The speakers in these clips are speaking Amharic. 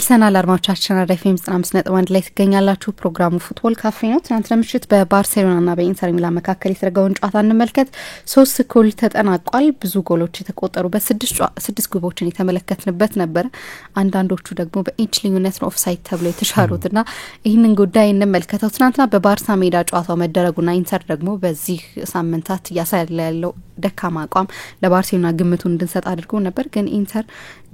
ተመልሰናል አድማጮቻችን አዳይፌም 95.1 ላይ ትገኛላችሁ። ፕሮግራሙ ፉትቦል ካፌ ነው። ትናንት ምሽት በባርሴሎናና በኢንተር ሚላን መካከል የተደረገውን ጨዋታ እንመልከት። 3-0 ተጠናቋል። ብዙ ጎሎች የተቆጠሩበት 6 ግቦችን የተመለከትንበት ነበር። አንዳንዶቹ ደግሞ በኢንች ልዩነት ነው ኦፍሳይድ ተብሎ የተሻሩትና ይህንን ጉዳይ እንመልከተው። ትናንትና በባርሳ ሜዳ ጨዋታው መደረጉና ኢንተር ደግሞ በዚህ ሳምንታት ያሳያለ ያለው ደካማ አቋም ለባርሴሎና ግምቱን እንድንሰጥ አድርጎ ነበር። ግን ኢንተር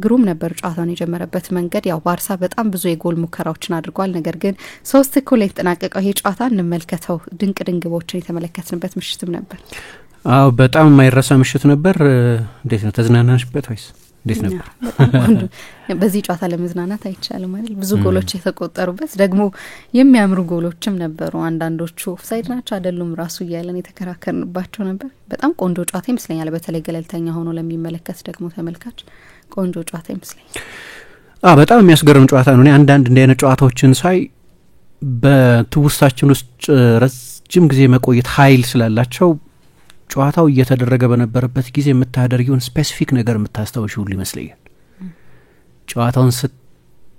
ግሩም ነበር ጨዋታውን የጀመረበት መንገድ። ያው ባርሳ በጣም ብዙ የጎል ሙከራዎችን አድርጓል። ነገር ግን 3-0 የተጠናቀቀው ይሄ ጨዋታ እንመልከተው። ድንቅ ግቦችን የተመለከትንበት ምሽትም ነበር። አዎ በጣም የማይረሳ ምሽት ነበር። እንዴት ነው ተዝናናሽበት ወይስ እንዴት ነበር? በዚህ ጨዋታ ለመዝናናት አይቻልም ማለት ብዙ ጎሎች የተቆጠሩበት ደግሞ የሚያምሩ ጎሎችም ነበሩ። አንዳንዶቹ ኦፍሳይድ ናቸው አይደሉም ራሱ እያለን የተከራከርንባቸው ነበር። በጣም ቆንጆ ጨዋታ ይመስለኛል። በተለይ ገለልተኛ ሆኖ ለሚመለከት ደግሞ ተመልካች ቆንጆ ጨዋታ ይመስለኛል። በጣም የሚያስገርም ጨዋታ ነው። እኔ አንዳንድ እንደ አይነት ጨዋታዎችን ሳይ በትውስታችን ውስጥ ረጅም ጊዜ መቆየት ኃይል ስላላቸው ጨዋታው እየተደረገ በነበረበት ጊዜ የምታደርጊውን ስፔሲፊክ ነገር የምታስታውሺው ሁሉ ይመስለኛል። ጨዋታውን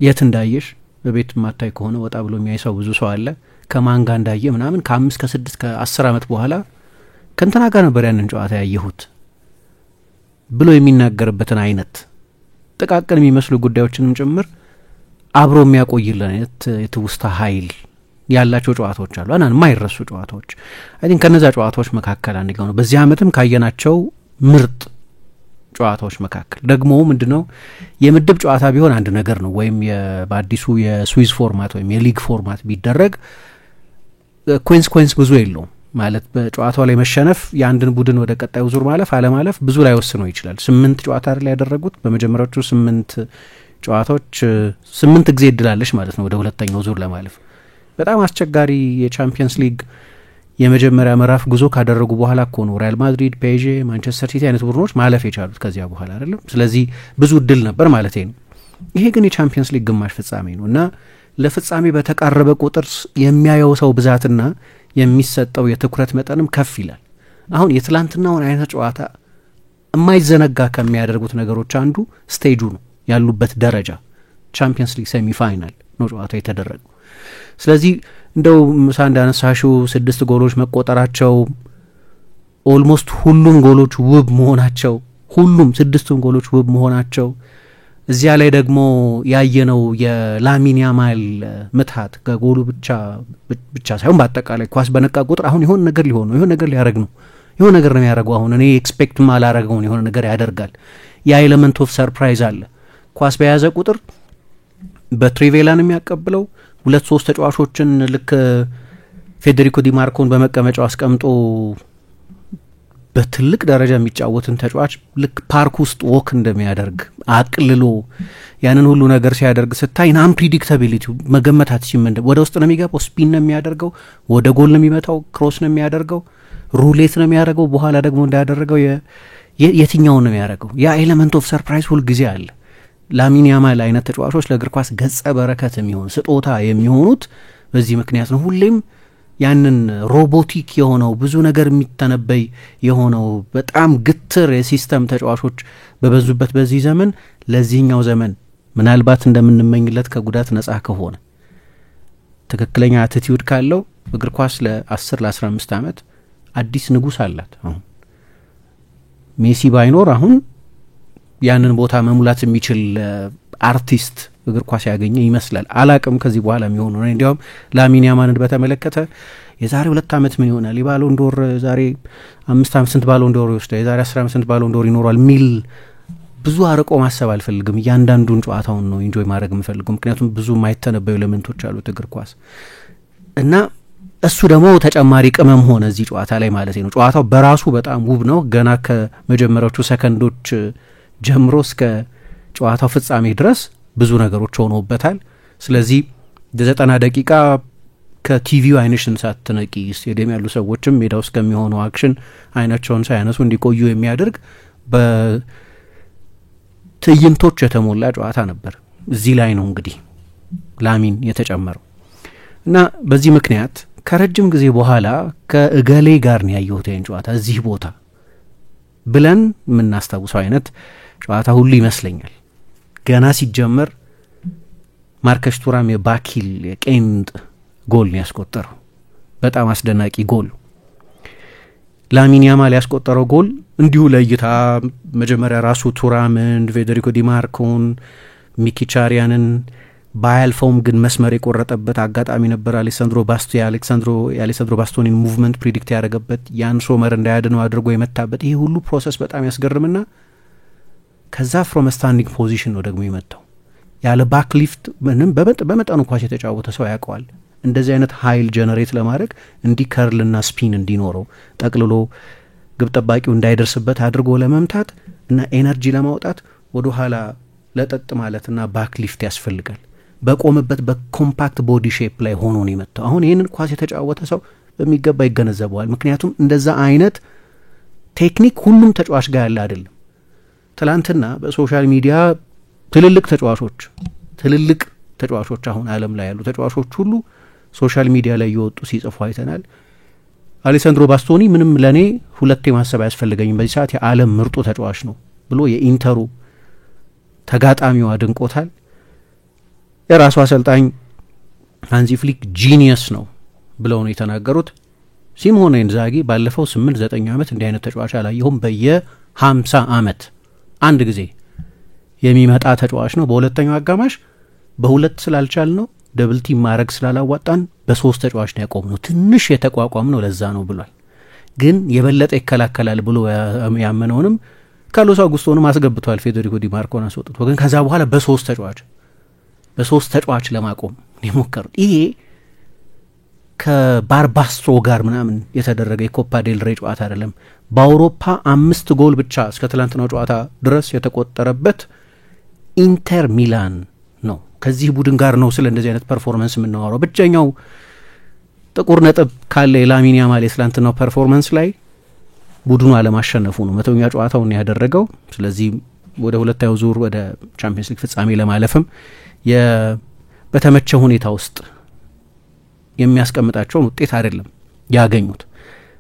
የት እንዳየሽ በቤት ማታይ ከሆነ ወጣ ብሎ የሚያይ ሰው ብዙ ሰው አለ። ከማን ጋር እንዳየ ምናምን ከ5 ከ6 ከ10 ዓመት በኋላ ከእንትና ጋር ነበር ያንን ጨዋታ ያየሁት ብሎ የሚናገርበትን አይነት ጥቃቅን የሚመስሉ ጉዳዮችንም ጭምር አብሮ የሚያቆይልን አይነት የትውስታ ኃይል ያላቸው ጨዋታዎች አሉ። አናን የማይረሱ ጨዋታዎች አይ ቲንክ ከነዛ ጨዋታዎች መካከል አንደኛው ነው። በዚህ ዓመትም ካየናቸው ምርጥ ጨዋታዎች መካከል ደግሞ ምንድነው የምድብ ጨዋታ ቢሆን አንድ ነገር ነው። ወይም በአዲሱ የስዊዝ ፎርማት ወይም የሊግ ፎርማት ቢደረግ ኮንሲኩዌንስ ብዙ የለውም ማለት በጨዋታው ላይ መሸነፍ የአንድን ቡድን ወደ ቀጣዩ ዙር ማለፍ አለማለፍ ብዙ ላይ ወስነው ይችላል። 8 ጨዋታ ላይ ያደረጉት በመጀመሪያዎቹ 8 ጨዋታዎች 8 ጊዜ እድላለሽ ማለት ነው ወደ ሁለተኛው ዙር ለማለፍ። በጣም አስቸጋሪ የቻምፒየንስ ሊግ የመጀመሪያ ምዕራፍ ጉዞ ካደረጉ በኋላ እኮ ነው ሪያል ማድሪድ፣ ፔዤ፣ ማንቸስተር ሲቲ አይነት ቡድኖች ማለፍ የቻሉት ከዚያ በኋላ አይደለም። ስለዚህ ብዙ እድል ነበር ማለት ነው። ይሄ ግን የቻምፒየንስ ሊግ ግማሽ ፍጻሜ ነው እና ለፍጻሜ በተቃረበ ቁጥር የሚያየው ሰው ብዛትና የሚሰጠው የትኩረት መጠንም ከፍ ይላል። አሁን የትላንትናውን አይነት ጨዋታ የማይዘነጋ ከሚያደርጉት ነገሮች አንዱ ስቴጁ ነው፣ ያሉበት ደረጃ። ቻምፒየንስ ሊግ ሴሚ ፋይናል ነው ጨዋታው የተደረገው። ስለዚህ እንደው ምሳ እንዳነሳሽው 6 ጎሎች መቆጠራቸው ኦልሞስት ሁሉም ጎሎች ውብ መሆናቸው፣ ሁሉም 6ቱም ጎሎች ውብ መሆናቸው፣ እዚያ ላይ ደግሞ ያየነው የላሚን ያማል ምትሃት ከጎሉ ብቻ ሳይሆን በአጠቃላይ ኳስ በነቃ ቁጥር አሁን የሆነ ነገር ሊሆን ነው፣ የሆነ ነገር ሊያደርግ ነው፣ የሆነ ነገር ነው የሚያደርገው። አሁን እኔ ኤክስፔክት ማላረገውን የሆነ ነገር ያደርጋል። ያ ኤሌመንት ኦፍ ሰርፕራይዝ አለ። ኳስ በያዘ ቁጥር በትሪቬላን የሚያቀብለው 2-3 ተጫዋቾችን ልክ ፌዴሪኮ ዲማርኮን በመቀመጫው አስቀምጦ በትልቅ ደረጃ የሚጫወትን ተጫዋች ልክ ፓርክ ውስጥ ወክ እንደሚያደርግ አቅልሎ ያንን ሁሉ ነገር ሲያደርግ ስታይ አንፕሪዲክታቢሊቲ መገመት አትችልም። ወደ ውስጥ ነው የሚገባው፣ ስፒን ነው የሚያደርገው፣ ወደ ጎል ነው የሚመታው፣ ክሮስ ነው የሚያደርገው፣ ሩሌት ነው የሚያደርገው፣ በኋላ ደግሞ እንዳያደረገው የትኛውን ነው የሚያደርገው። ያ ኤሌመንት ኦፍ ሰርፕራይዝ ሁል ጊዜ አለ። ላሚን ያማል አይነት ተጫዋቾች ለእግር ኳስ ገጸ በረከት የሚሆን ስጦታ የሚሆኑት በዚህ ምክንያት ነው። ሁሌም ያንን ሮቦቲክ የሆነው ብዙ ነገር የሚተነበይ የሆነው በጣም ግትር የሲስተም ተጫዋቾች በበዙበት በዚህ ዘመን ለዚህኛው ዘመን ምናልባት እንደምንመኝለት ከጉዳት ነጻ ከሆነ ትክክለኛ አቲቲዩድ ካለው እግር ኳስ ለ10 ለ15 ዓመት አዲስ ንጉስ አላት። አሁን ሜሲ ባይኖር አሁን ያንን ቦታ መሙላት የሚችል አርቲስት እግር ኳስ ያገኘ ይመስላል። አላቅም ከዚህ በኋላ የሚሆኑ ነው። እንዲያውም ላሚን ያማልን በተመለከተ የዛሬ 2 ዓመት ምን ይሆናል የባሎን ዶር ዛሬ 5 ዓመት ስንት ባሎን ዶር ይወስዳል፣ የዛሬ 10 ዓመት ስንት ባሎን ዶር ይኖራል ሚል ብዙ አርቆ ማሰብ አልፈልግም። እያንዳንዱን ጨዋታውን ነው ኢንጆይ ማድረግ የምፈልገው። ምክንያቱም ብዙ ማይተነበዩ ኤሌመንቶች አሉት እግር ኳስ እና እሱ ደግሞ ተጨማሪ ቅመም ሆነ እዚህ ጨዋታ ላይ ማለት ነው። ጨዋታው በራሱ በጣም ውብ ነው። ገና ከመጀመሪያዎቹ ሰከንዶች ጀምሮ እስከ ጨዋታው ፍጻሜ ድረስ ብዙ ነገሮች ሆነውበታል። ስለዚህ 90 ደቂቃ ከቲቪው አይንሽን ሳትነቂ ስቴዲየም ያሉ ሰዎችም ሜዳ ውስጥ ከሚሆነው አክሽን አይናቸውን ሳያነሱ እንዲቆዩ የሚያደርግ በትዕይንቶች የተሞላ ጨዋታ ነበር። እዚህ ላይ ነው እንግዲህ ላሚን የተጨመረው እና በዚህ ምክንያት ከረጅም ጊዜ በኋላ ከእገሌ ጋር ነው ያየሁት ይህን ጨዋታ እዚህ ቦታ ብለን የምናስታውሰው አይነት ጨዋታ ሁሉ ይመስለኛል። ገና ሲጀመር ማርከስ ቱራም የባኪል የቄንጥ ጎል ነው ያስቆጠረው። በጣም አስደናቂ ጎል። ላሚን ያማል ያስቆጠረው ጎል እንዲሁ ለእይታ መጀመሪያ ራሱ ቱራምን፣ ፌዴሪኮ ዲማርኮን፣ ሚኪቻሪያንን ባያልፈውም ግን መስመር የቆረጠበት አጋጣሚ ነበር። የአሌሳንድሮ ባስቶኒን ሙቭመንት ፕሪዲክት ያደረገበት ያን ሶመር እንዳያድነው አድርጎ የመታበት ይሄ ሁሉ ፕሮሰስ በጣም ያስገርምና ከዛ ፍሮም ስታንዲንግ ፖዚሽን ነው ደግሞ የመታው ያለ ባክሊፍት ምንም በመጠኑ ኳስ የተጫወተ ሰው ያውቀዋል። እንደዚህ አይነት ኃይል ጀነሬት ለማድረግ እንዲህ ከርልና ስፒን እንዲኖረው ጠቅልሎ ግብ ጠባቂው እንዳይደርስበት አድርጎ ለመምታት እና ኤነርጂ ለማውጣት ወደ ኋላ ለጠጥ ማለትና ባክሊፍት ያስፈልጋል። በቆመበት በኮምፓክት ቦዲ ሼፕ ላይ ሆኖ ነው የመታው። አሁን ይህንን ኳስ የተጫወተ ሰው በሚገባ ይገነዘበዋል። ምክንያቱም እንደዛ አይነት ቴክኒክ ሁሉም ተጫዋች ጋር ያለ አይደለም። ትላንትና በሶሻል ሚዲያ ትልልቅ ተጫዋቾች አሁን ዓለም ላይ ያሉ ተጫዋቾች ሁሉ ሶሻል ሚዲያ ላይ እየወጡ ሲጽፉ አይተናል። አሌሳንድሮ ባስቶኒ ምንም ለእኔ ሁለቴ ማሰብ አያስፈልገኝም በዚህ ሰዓት የዓለም ምርጡ ተጫዋች ነው ብሎ የኢንተሩ ተጋጣሚው አድንቆታል። የራሱ አሰልጣኝ ሃንዚ ፍሊክ ጂኒየስ ነው ብለው ነው የተናገሩት። ሲሞኔ ኢንዛጊ ባለፈው 8-9 ዓመት እንዲህ አይነት ተጫዋች አላየሁም። በየ50 ዓመት አንድ ጊዜ የሚመጣ ተጫዋች ነው። በሁለተኛው አጋማሽ በሁለት ስላልቻል ነው ደብል ቲም ማድረግ ስላላዋጣን በሶስት ተጫዋች ነው ያቆምነው። ትንሽ የተቋቋም ነው ለዛ ነው ብሏል። ግን የበለጠ ይከላከላል ብሎ ያመነውንም ካርሎስ አውጉስቶንም አስገብቷል። ፌዴሪኮ ዲማርኮን አስወጥቶ ግን ከዛ በኋላ በሶስት ተጫዋች ለማቆም የሞከሩት ይሄ ከባርባስትሮ ጋር ምናምን የተደረገ የኮፓ ዴል ሬ ጨዋታ አይደለም። በአውሮፓ 5 ጎል ብቻ እስከ ትላንትናው ጨዋታ ድረስ የተቆጠረበት ኢንተር ሚላን ነው። ከዚህ ቡድን ጋር ነው ስለ እንደዚህ አይነት ፐርፎርማንስ የምናወራው። ብቸኛው ጥቁር ነጥብ ካለ የላሚን ያማል የትላንትናው ፐርፎርማንስ ላይ ቡድኑ አለማሸነፉ ነው። 100ኛ ጨዋታውን ያደረገው። ስለዚህ ወደ ሁለተኛው ዙር ወደ ቻምፒየንስ ሊግ ፍጻሜ ለማለፍም በተመቸ ሁኔታ ውስጥ የሚያስቀምጣቸውን ውጤት አይደለም ያገኙት።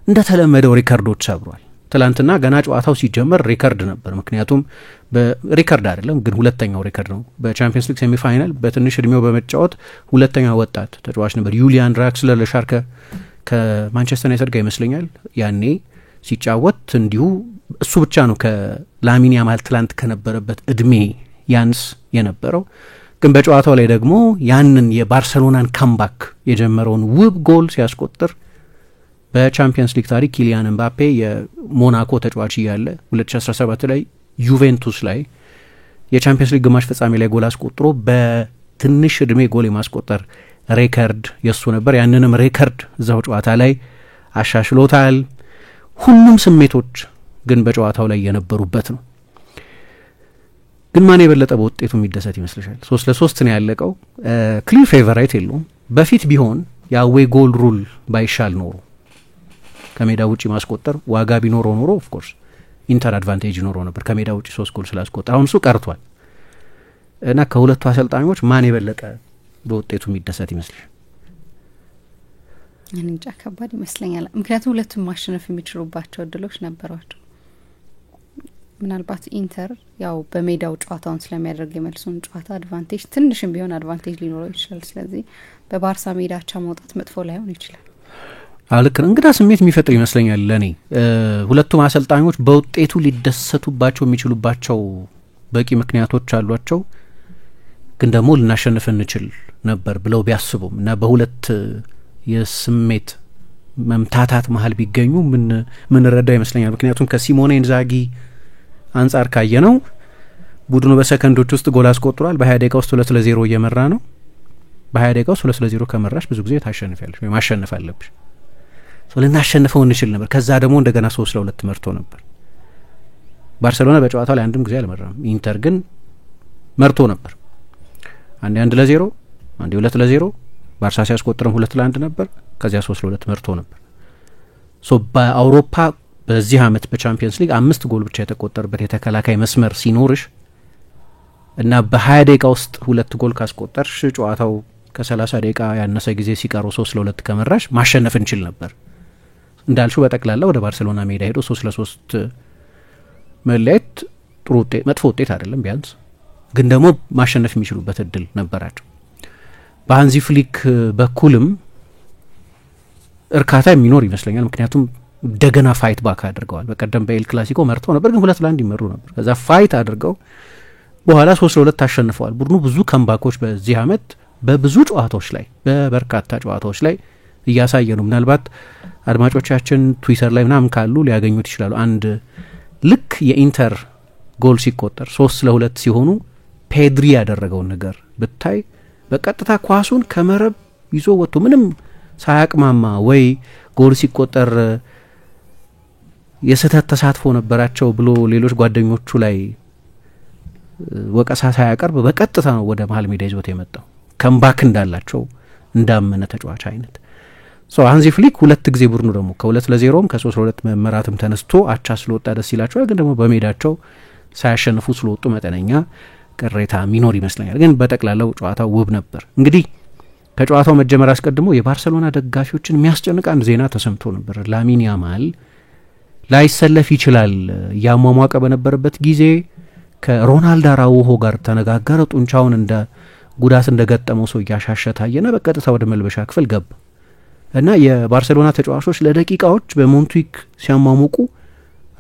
እንደተለመደው ሪከርዶች ሰብሯል። ትላንትና ገና ጨዋታው ሲጀመር ሪከርድ ነበር። ምክንያቱም በሪከርድ አይደለም ግን ሁለተኛው ሪከርድ ነው። በቻምፒየንስ ሊግ ሴሚፋይናል በትንሽ እድሜው በመጫወት ሁለተኛው ወጣት ተጫዋች ነበር። ዩሊያን ድራክስለር ለሻርከ ከማንቸስተር ዩናይትድ ጋር ይመስለኛል ያኔ ሲጫወት እንዲሁ እሱ ብቻ ነው ከላሚን ያማል ትላንት ከነበረበት እድሜ ያንስ የነበረው። ግን በጨዋታው ላይ ደግሞ ያንን የባርሰሎናን ካምባክ የጀመረውን ውብ ጎል ሲያስቆጥር በቻምፒየንስ ሊግ ታሪክ ኪሊያን ኤምባፔ የሞናኮ ተጫዋች እያለ 2017 ላይ ዩቬንቱስ ላይ የቻምፒየንስ ሊግ ግማሽ ፍጻሜ ላይ ጎል አስቆጥሮ በትንሽ እድሜ ጎል የማስቆጠር ሬከርድ የሱ ነበር። ያንንም ሬከርድ እዛው ጨዋታ ላይ አሻሽሎታል። ሁሉም ስሜቶች ግን በጨዋታው ላይ የነበሩበት ነው። ግን ማን የበለጠ በውጤቱ የሚደሰት ይመስልሻል? 3-3 ነው ያለቀው። ክሊር ፌቨራይት የለውም። በፊት ቢሆን የአዌ ጎል ሩል ባይሻል ኖሮ ከሜዳ ውጪ ማስቆጠር ዋጋ ቢኖረው ኖሮ ኦፍ ኮርስ ኢንተር አድቫንቴጅ ኖሮ ነበር ከሜዳ ውጪ 3 ጎል ስላስቆጠር። አሁን እሱ ቀርቷል እና ከሁለቱ አሰልጣኞች ማን የበለጠ በውጤቱ የሚደሰት ይመስልሻል? እንጃ ከባድ ይመስለኛል። ምክንያቱም ሁለቱም ማሸነፍ የሚችሉባቸው እድሎች ነበሯቸው። ምናልባት ኢንተር ያው በሜዳው ጨዋታውን ስለሚያደርግ የመልሱን ጨዋታ አድቫንቴጅ ትንሽም ቢሆን አድቫንቴጅ ሊኖረው ይችላል። ስለዚህ በባርሳ ሜዳቻ መውጣት መጥፎ ላይሆን ይችላል። ልክ ነው። እንግዳ ስሜት የሚፈጥር ይመስለኛል ለእኔ። ሁለቱም አሰልጣኞች በውጤቱ ሊደሰቱባቸው የሚችሉባቸው በቂ ምክንያቶች አሏቸው። ግን ደግሞ ልናሸንፍ እንችል ነበር ብለው ቢያስቡም እና በሁለት የስሜት መምታታት መሀል ቢገኙ ምን ረዳ ይመስለኛል። ምክንያቱም ከሲሞኔ ኢንዛጊ አንጻር ካየ ነው ቡድኑ በሰከንዶች ውስጥ ጎል አስቆጥሯል። በ20 ደቂቃ ውስጥ 2-0 እየመራ ነው። በ20 ደቂቃ ውስጥ 2-0 ከመራሽ ብዙ ጊዜ ታሸንፊያለሽ ወይ ማሸነፍ አለብሽ። ልናሸንፈው እንችል ነበር። ከዛ ደግሞ እንደገና 3-2 መርቶ ነበር። ባርሴሎና በጨዋታው ላይ አንድም ጊዜ አልመራም። ኢንተር ግን መርቶ ነበር። አንዴ 1-0 አንዴ 2-0 ባርሳ ሲያስቆጥርም 2-1 ነበር። ከዚያ 3-2 መርቶ ነበር። በአውሮፓ በዚህ አመት በቻምፒየንስ ሊግ 5 ጎል ብቻ የተቆጠረበት የተከላካይ መስመር ሲኖርሽ እና በ20 ደቂቃ ውስጥ 2 ጎል ካስቆጠርሽ ጨዋታው ከ30 ደቂቃ ያነሰ ጊዜ ሲቀረው 3-2 ከመራሽ ማሸነፍ እንችል ነበር። እንዳልሽው በጠቅላላ ወደ ባርሴሎና ሜዳ ሄዶ 3-3 መለየት ጥሩ ውጤት መጥፎ ውጤት አይደለም። ቢያንስ ግን ደግሞ ማሸነፍ የሚችሉበት እድል ነበራቸው። በሃንዚ ፍሊክ በኩልም እርካታ የሚኖር ይመስለኛል። ምክንያቱም እንደገና ፋይት ባክ አድርገዋል። በቀደም በኤል ክላሲኮ መርተው ነበር፣ ግን 2-1 ይመሩ ነበር። ከዛ ፋይት አድርገው በኋላ 3-2 አሸንፈዋል። ቡድኑ ብዙ ከምባኮች በዚህ አመት በብዙ ጨዋታዎች ላይ በበርካታ ጨዋታዎች ላይ እያሳየ ነው። ምናልባት አድማጮቻችን ትዊተር ላይ ምናምን ካሉ ሊያገኙት ይችላሉ። አንድ ልክ የኢንተር ጎል ሲቆጠር 3-2 ሲሆኑ ፔድሪ ያደረገውን ነገር ብታይ በቀጥታ ኳሱን ከመረብ ይዞ ወጥቶ ምንም ሳያቅማማ ወይ ጎል ሲቆጠር የስህተት ተሳትፎ ነበራቸው ብሎ ሌሎች ጓደኞቹ ላይ ወቀሳ ሳያቀርብ በቀጥታ ነው ወደ መሀል ሜዳ ይዞት የመጣው። ከምባክ እንዳላቸው እንዳመነ ተጫዋች አይነት ሃንዚ ፍሊክ 2 ጊዜ ቡድኑ ደግሞ ከ2-0 ከ3-2 መመራትም ተነስቶ አቻ ስለወጣ ደስ ይላቸዋል። ግን ደግሞ በሜዳቸው ሳያሸንፉ ስለወጡ መጠነኛ ቅሬታ ሚኖር ይመስለኛል። ግን በጠቅላላው ጨዋታው ውብ ነበር። እንግዲህ ከጨዋታው መጀመር አስቀድሞ የባርሰሎና ደጋፊዎችን የሚያስጨንቅ አንድ ዜና ተሰምቶ ነበር። ላሚን ያማል ላይሰለፍ ይችላል ያሟሟቀ በነበረበት ጊዜ ከሮናልዶ አራውሆ ጋር ተነጋገረ። ጡንቻውን እንደ ጉዳት እንደገጠመው ሰው እያሻሸ ታየና በቀጥታ ወደ መልበሻ ክፍል ገባ እና የባርሰሎና ተጫዋቾች ለደቂቃዎች በሞንቱይክ ሲያሟሙቁ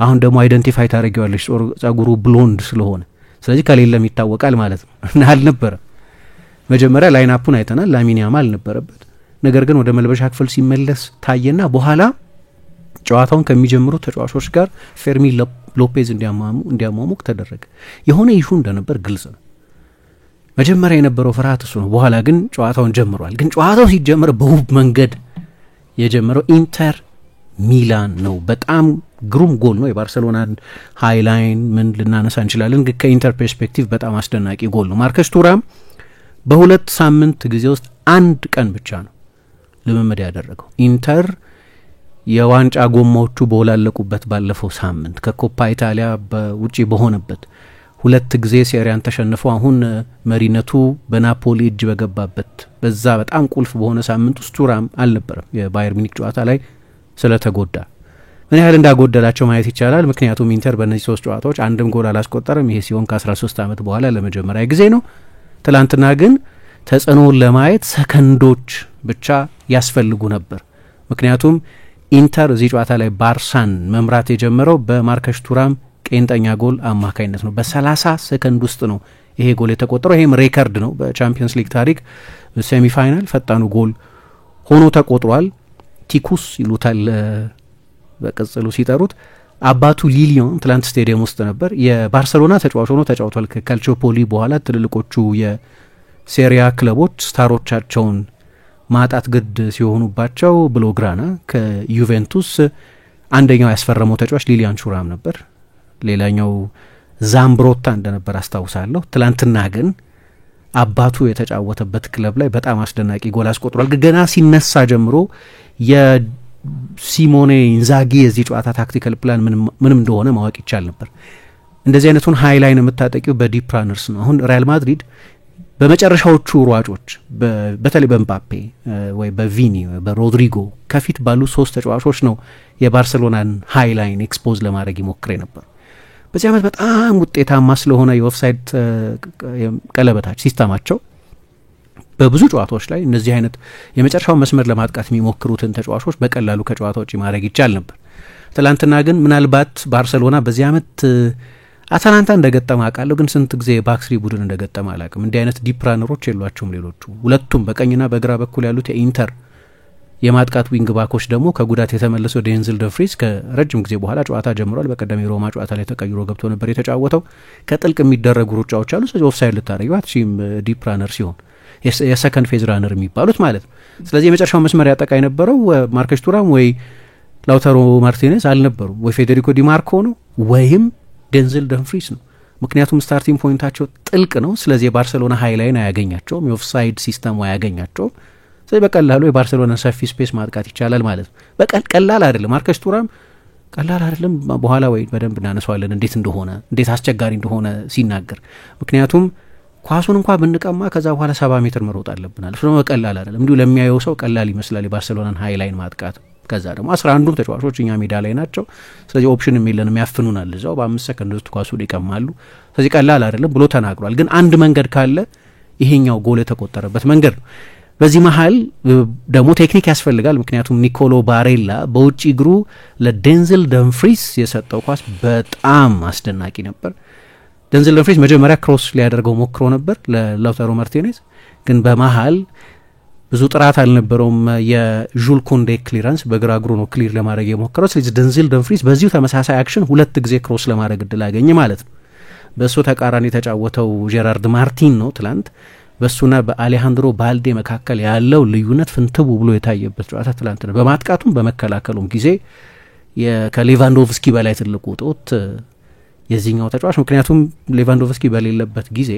አሁን ደግሞ አይደንቲፋይ ታደርጊዋለሽ ጸጉሩ ብሎንድ ስለሆነ ስለዚህ ከሌለም ይታወቃል ማለት ነው እና አልነበረም። መጀመሪያ ላይናፑን አይተናል። ላሚን ያማል አልነበረበት። ነገር ግን ወደ መልበሻ ክፍል ሲመለስ ታየና በኋላ ጨዋታውን ከሚጀምሩ ተጫዋቾች ጋር ፌርሚን ሎፔዝ እንዲያሟሙቅ ተደረገ። የሆነ ይሹ እንደነበር ግልጽ ነው። መጀመሪያ የነበረው ፍርሃት እሱ ነው። በኋላ ግን ጨዋታውን ጀምሯል። ግን ጨዋታው ሲጀምር በውብ መንገድ የጀመረው ኢንተር ሚላን ነው። በጣም ግሩም ጎል ነው። የባርሰሎናን ሃይላይን ምን ልናነሳ እንችላለን፣ ግን ከኢንተር ፐርስፔክቲቭ በጣም አስደናቂ ጎል ነው። ማርከስ ቱራም በ2 ሳምንት ጊዜ ውስጥ 1 ቀን ብቻ ነው ልምምድ ያደረገው። ኢንተር የዋንጫ ጎማዎቹ በወላለቁበት ባለፈው ሳምንት ከኮፓ ኢታሊያ በውጪ በሆነበት 2 ጊዜ ሴሪያን ተሸንፈው አሁን መሪነቱ በናፖሊ እጅ በገባበት በዛ በጣም ቁልፍ በሆነ ሳምንት ውስጥ ቱራም አልነበረም። የባየር ሚኒክ ጨዋታ ላይ ስለተጎዳ ምን ያህል እንዳጎደላቸው ማየት ይቻላል። ምክንያቱም ኢንተር በእነዚህ 3 ጨዋታዎች አንድም ጎል አላስቆጠረም። ይሄ ሲሆን ከ13 ዓመት በኋላ ለመጀመሪያ ጊዜ ነው። ትላንትና ግን ተጽዕኖውን ለማየት ሰከንዶች ብቻ ያስፈልጉ ነበር። ምክንያቱም ኢንተር እዚህ ጨዋታ ላይ ባርሳን መምራት የጀመረው በማርከስ ቱራም ቄንጠኛ ጎል አማካይነት ነው። በ30 ሰከንድ ውስጥ ነው ይሄ ጎል የተቆጠረው። ይሄም ሬከርድ ነው። በቻምፒየንስ ሊግ ታሪክ ሴሚፋይናል ፈጣኑ ጎል ሆኖ ተቆጥሯል። ቲኩስ ይሉታል በቅጽሉ ሲጠሩት። አባቱ ሊሊዮን ትላንት ስቴዲየም ውስጥ ነበር። የባርሰሎና ተጫዋች ሆኖ ተጫውቷል። ከካልቾፖሊ በኋላ ትልልቆቹ የሴሪያ ክለቦች ስታሮቻቸውን ማጣት ግድ ሲሆኑባቸው ብሎግራና ከዩቬንቱስ አንደኛው ያስፈረመው ተጫዋች ሊሊያን ሹራም ነበር። ሌላኛው ዛምብሮታ እንደነበር አስታውሳለሁ። ትላንትና ግን አባቱ የተጫወተበት ክለብ ላይ በጣም አስደናቂ ጎል አስቆጥሯል። ገና ሲነሳ ጀምሮ የሲሞኔ ኢንዛጊ የዚህ ጨዋታ ታክቲካል ፕላን ምንም እንደሆነ ማወቅ ይቻል ነበር። እንደዚህ አይነቱን ሃይላይን የምታጠቂው በዲፕ ራነርስ ነው። አሁን ሪያል ማድሪድ በመጨረሻዎቹ ሯጮች በተለይ በምባፔ ወይ በቪኒ ወይ በሮድሪጎ ከፊት ባሉ 3 ተጫዋቾች ነው የባርሰሎናን ሃይላይን ኤክስፖዝ ለማድረግ ይሞክር ነበር። በዚህ ዓመት በጣም ውጤታማ ስለሆነ የኦፍሳይድ ቀለበታች ሲስተማቸው በብዙ ጨዋታዎች ላይ እነዚህ አይነት የመጨረሻውን መስመር ለማጥቃት የሚሞክሩትን ተጫዋቾች በቀላሉ ከጨዋታ ውጪ ማድረግ ይቻል ነበር። ትላንትና ግን ምናልባት ባርሰሎና በዚህ ዓመት አታላንታ እንደገጠመ አውቃለሁ፣ ግን ስንት ጊዜ ባክስሪ ቡድን እንደገጠመ አላውቅም። እንዲህ አይነት ዲፕ ራነሮች የሏቸውም ሌሎቹ። ሁለቱም በቀኝና በግራ በኩል ያሉት የኢንተር የማጥቃት ዊንግ ባኮች ደግሞ ከጉዳት የተመለሰው ዴንዝል ደፍሪስ ከረጅም ጊዜ በኋላ ጨዋታ ጀምሯል። በቀደም የሮማ ጨዋታ ላይ ተቀይሮ ገብቶ ነበር የተጫወተው። ከጥልቅ የሚደረጉ ሩጫዎች አሉ። ስለዚህ ኦፍሳይድ ልታረዩ አትችይም ዲፕ ራነር ሲሆን የሰከንድ ፌዝ ራነር የሚባሉት ማለት ነው። ስለዚህ የመጨረሻው መስመር ያጠቃ የነበረው ማርከስ ቱራም ወይ ላውታሮ ማርቲኔዝ አልነበሩም፣ ወይ ፌዴሪኮ ዲማርኮ ነው ወይም ዴንዝል ደፍሪስ ነው። ምክንያቱም ስታርቲንግ ፖይንታቸው ጥልቅ ነው። ስለዚህ የባርሰሎና ሃይላይን አያገኛቸውም፣ የኦፍሳይድ ሲስተሙ አያገኛቸውም። ስለዚህ በቀላሉ የባርሰሎና ሰፊ ስፔስ ማጥቃት ይቻላል ማለት ነው። ቀላል አይደለም። ማርከስ ቱራም ቀላል አይደለም። በኋላ ወይ በደንብ እናነሳዋለን እንዴት አስቸጋሪ እንደሆነ ሲናገር። ምክንያቱም ኳሱን እንኳን ብንቀማ ከዛ በኋላ 70 ሜትር መሮጥ አለብናል። እሱ ደግሞ ቀላል አይደለም። እንዲሁ ለሚያየው ሰው ቀላል ይመስላል የባርሰሎናን ሃይላይን ማጥቃት። ከዛ ደግሞ 11ዱም ተጫዋቾች እኛ ሜዳ ላይ ናቸው። ስለዚህ ኦፕሽን የለንም፣ ያፍኑናል። እዛው በ5 ሰከንድ ውስጥ ኳሱን ይቀማሉ። ስለዚህ ቀላል አይደለም ብሎ ተናግሯል። ግን አንድ መንገድ ካለ ይሄኛው ጎል የተቆጠረበት መንገድ ነው። በዚህ መሀል ደግሞ ቴክኒክ ያስፈልጋል። ምክንያቱም ኒኮሎ ባሬላ በውጭ እግሩ ለዴንዝል ደምፍሪስ የሰጠው ኳስ በጣም አስደናቂ ነበር። ዴንዝል ደምፍሪስ መጀመሪያ ክሮስ ሊያደርገው ሞክሮ ነበር ለላውታሮ ማርቲኔዝ፣ ግን በመሀል ብዙ ጥራት አልነበረውም። የዡል ኩንዴ ክሊራንስ በግራ እግሩ ነው ክሊር ለማድረግ የሞከረው። ስለዚህ ዴንዝል ደምፍሪስ በዚሁ ተመሳሳይ አክሽን 2 ጊዜ ክሮስ ለማድረግ እድል አገኘ ማለት ነው። በእሱ ተቃራኒ የተጫወተው ጄራርድ ማርቲን ነው ትላንት። በእሱና በአሌሃንድሮ ባልዴ መካከል ያለው ልዩነት ፍንትው ብሎ የታየበት ጨዋታ ትላንት ነው። በማጥቃቱም በመከላከሉም ጊዜ ከሌቫንዶቭስኪ በላይ ትልቁ ጦት የዚህኛው ተጫዋች። ምክንያቱም ሌቫንዶቭስኪ በሌለበት ጊዜ